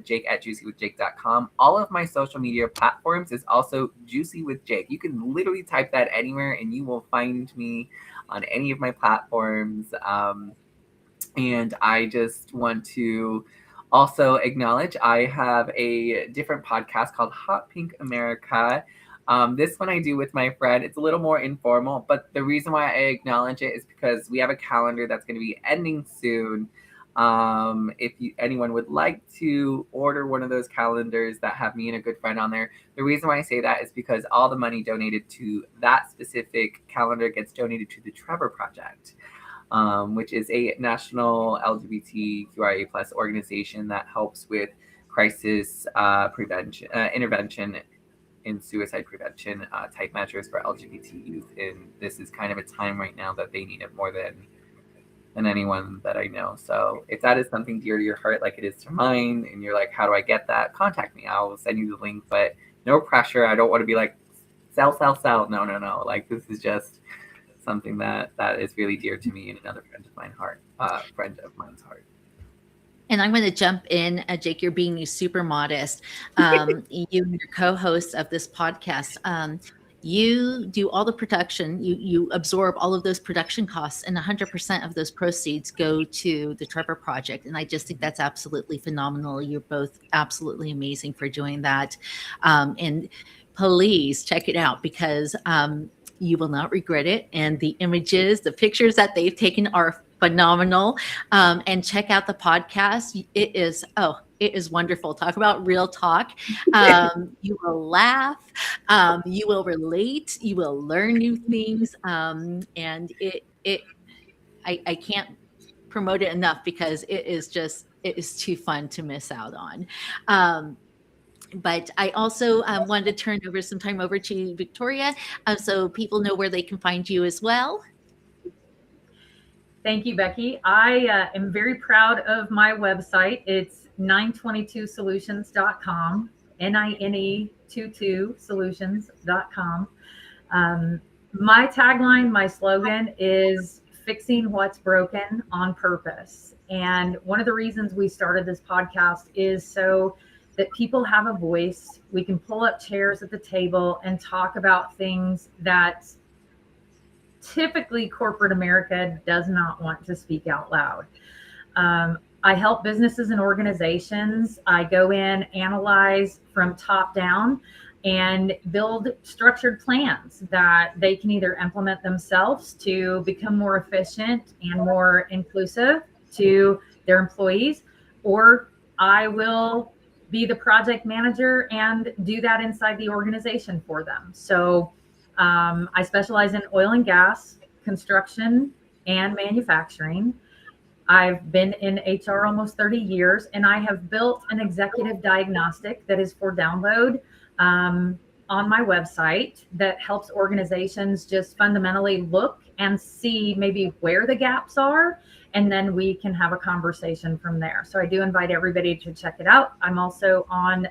jake@juicywithjake.com. All of my social media platforms is also Juicy with Jake. You can literally type that anywhere and you will find me on any of my platforms. And I just want to also acknowledge I have a different podcast called Hot Pink America. This one I do with my friend. It's a little more informal, but the reason why I acknowledge it is because we have a calendar that's going to be ending soon. If anyone would like to order one of those calendars that have me and a good friend on there, the reason why I say that is because all the money donated to that specific calendar gets donated to the Trevor Project, which is a national LGBTQIA plus organization that helps with crisis prevention, intervention in suicide prevention type measures for LGBT youth. And this is kind of a time right now that they need it more than anyone that I know. So if that is something dear to your heart, like it is to mine, and you're like, how do I get that? Contact me. I'll send you the link, but no pressure. I don't want to be like, sell. No. Like, this is just something that is really dear to me and another friend of mine's heart. And I'm going to jump in, Jake. You're being super modest. You and your co-host of this podcast. You do all the production, you absorb all of those production costs, and 100% of those proceeds go to the Trevor Project. And I just think that's absolutely phenomenal. You're both absolutely amazing for doing that. And please check it out, because you will not regret it. And the images, the pictures that they've taken are phenomenal. And check out the podcast. It is wonderful. Talk about real talk. You will laugh. You will relate. You will learn new things. And I can't promote it enough, because it is too fun to miss out on. But I also wanted to turn over some time over to Victoria, so people know where they can find you as well. Thank you, Becky. I am very proud of my website. It's 922solutions.com, NINE22solutions.com. My tagline, my slogan is fixing what's broken on purpose. And one of the reasons we started this podcast is so that people have a voice. We can pull up chairs at the table and talk about things that typically corporate America does not want to speak out loud. I help businesses and organizations. I go in, analyze from top down, and build structured plans that they can either implement themselves to become more efficient and more inclusive to their employees, or I will be the project manager and do that inside the organization for them. So I specialize in oil and gas, construction, and manufacturing. I've been in HR almost 30 years, and I have built an executive diagnostic that is for download on my website that helps organizations just fundamentally look and see maybe where the gaps are. And then we can have a conversation from there. So I do invite everybody to check it out. I'm also on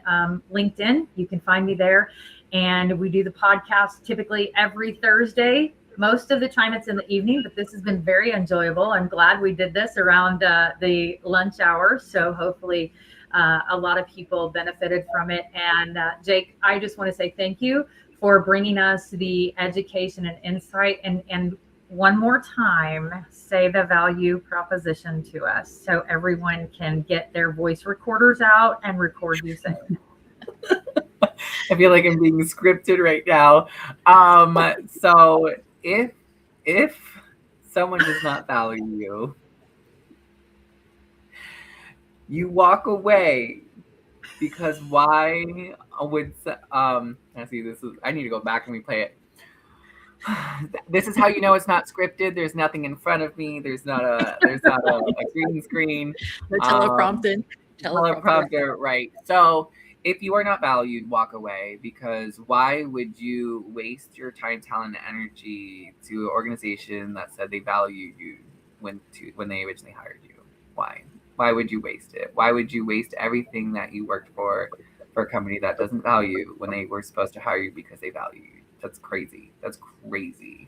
LinkedIn. You can find me there. And we do the podcast typically every Thursday. Most of the time it's in the evening, but this has been very enjoyable. I'm glad we did this around the lunch hour. So hopefully a lot of people benefited from it. And Jake, I just want to say thank you for bringing us the education and insight. And one more time, say the value proposition to us so everyone can get their voice recorders out and record you saying. I feel like I'm being scripted right now. So if someone does not value you, you walk away, because why would I see this is I need to go back and replay it. This is how you know it's not scripted. There's nothing in front of me. There's not a green screen. The teleprompter, right. So if you are not valued, walk away, because why would you waste your time, talent, and energy to an organization that said they value you when they originally hired you? Why? Why would you waste it? Why would you waste everything that you worked for a company that doesn't value you when they were supposed to hire you because they value you? That's crazy. That's crazy.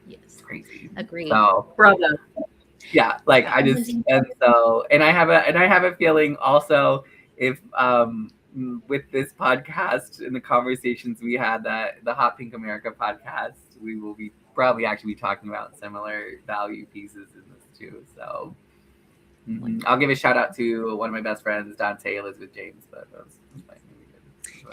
Yes. It's crazy. Agreed. So, bravo. Yeah, like I have a feeling also, if with this podcast and the conversations we had, that the Hot Pink America podcast, we will be probably actually be talking about similar value pieces in this too. So I'll give a shout out to one of my best friends, Dante, Elizabeth James, but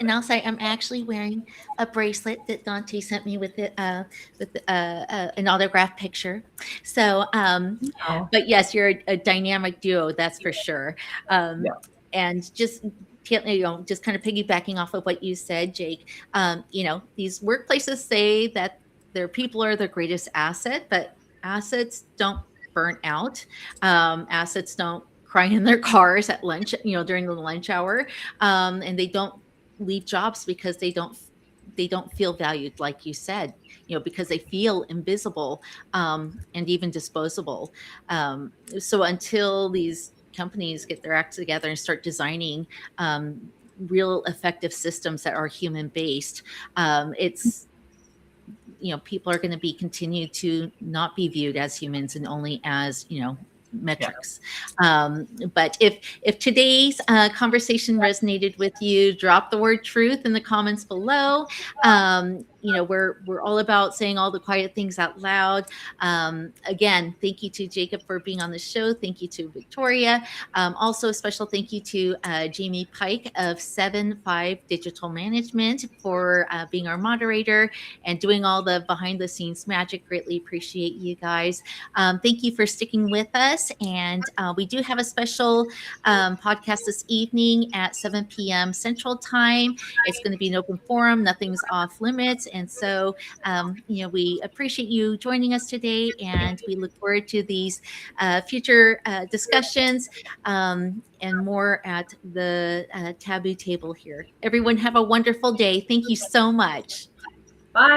and also, I'm actually wearing a bracelet that Dante sent me with it, an autograph picture. So, but yes, you're a dynamic duo, that's for sure. And just kind of piggybacking off of what you said, Jake. These workplaces say that their people are their greatest asset, but assets don't burn out. Assets don't cry in their cars at lunch, during the lunch hour, and they don't leave jobs because they don't feel valued, like you said, because they feel invisible, and even disposable. So until these companies get their act together and start designing real effective systems that are human based, it's people are going to be continued to not be viewed as humans and only as metrics. But if today's conversation resonated with you, drop the word truth in the comments below. We're all about saying all the quiet things out loud. Again, thank you to Jacob for being on the show. Thank you to Victoria. Also a special thank you to Jamie Pike of 7-5 Digital Management for being our moderator and doing all the behind the scenes magic. Greatly appreciate you guys. Thank you for sticking with us. And we do have a special podcast this evening at 7 p.m. Central Time. It's going to be an open forum. Nothing's off limits. And so, we appreciate you joining us today. And we look forward to these future discussions and more at the Taboo Table here. Everyone have a wonderful day. Thank you so much.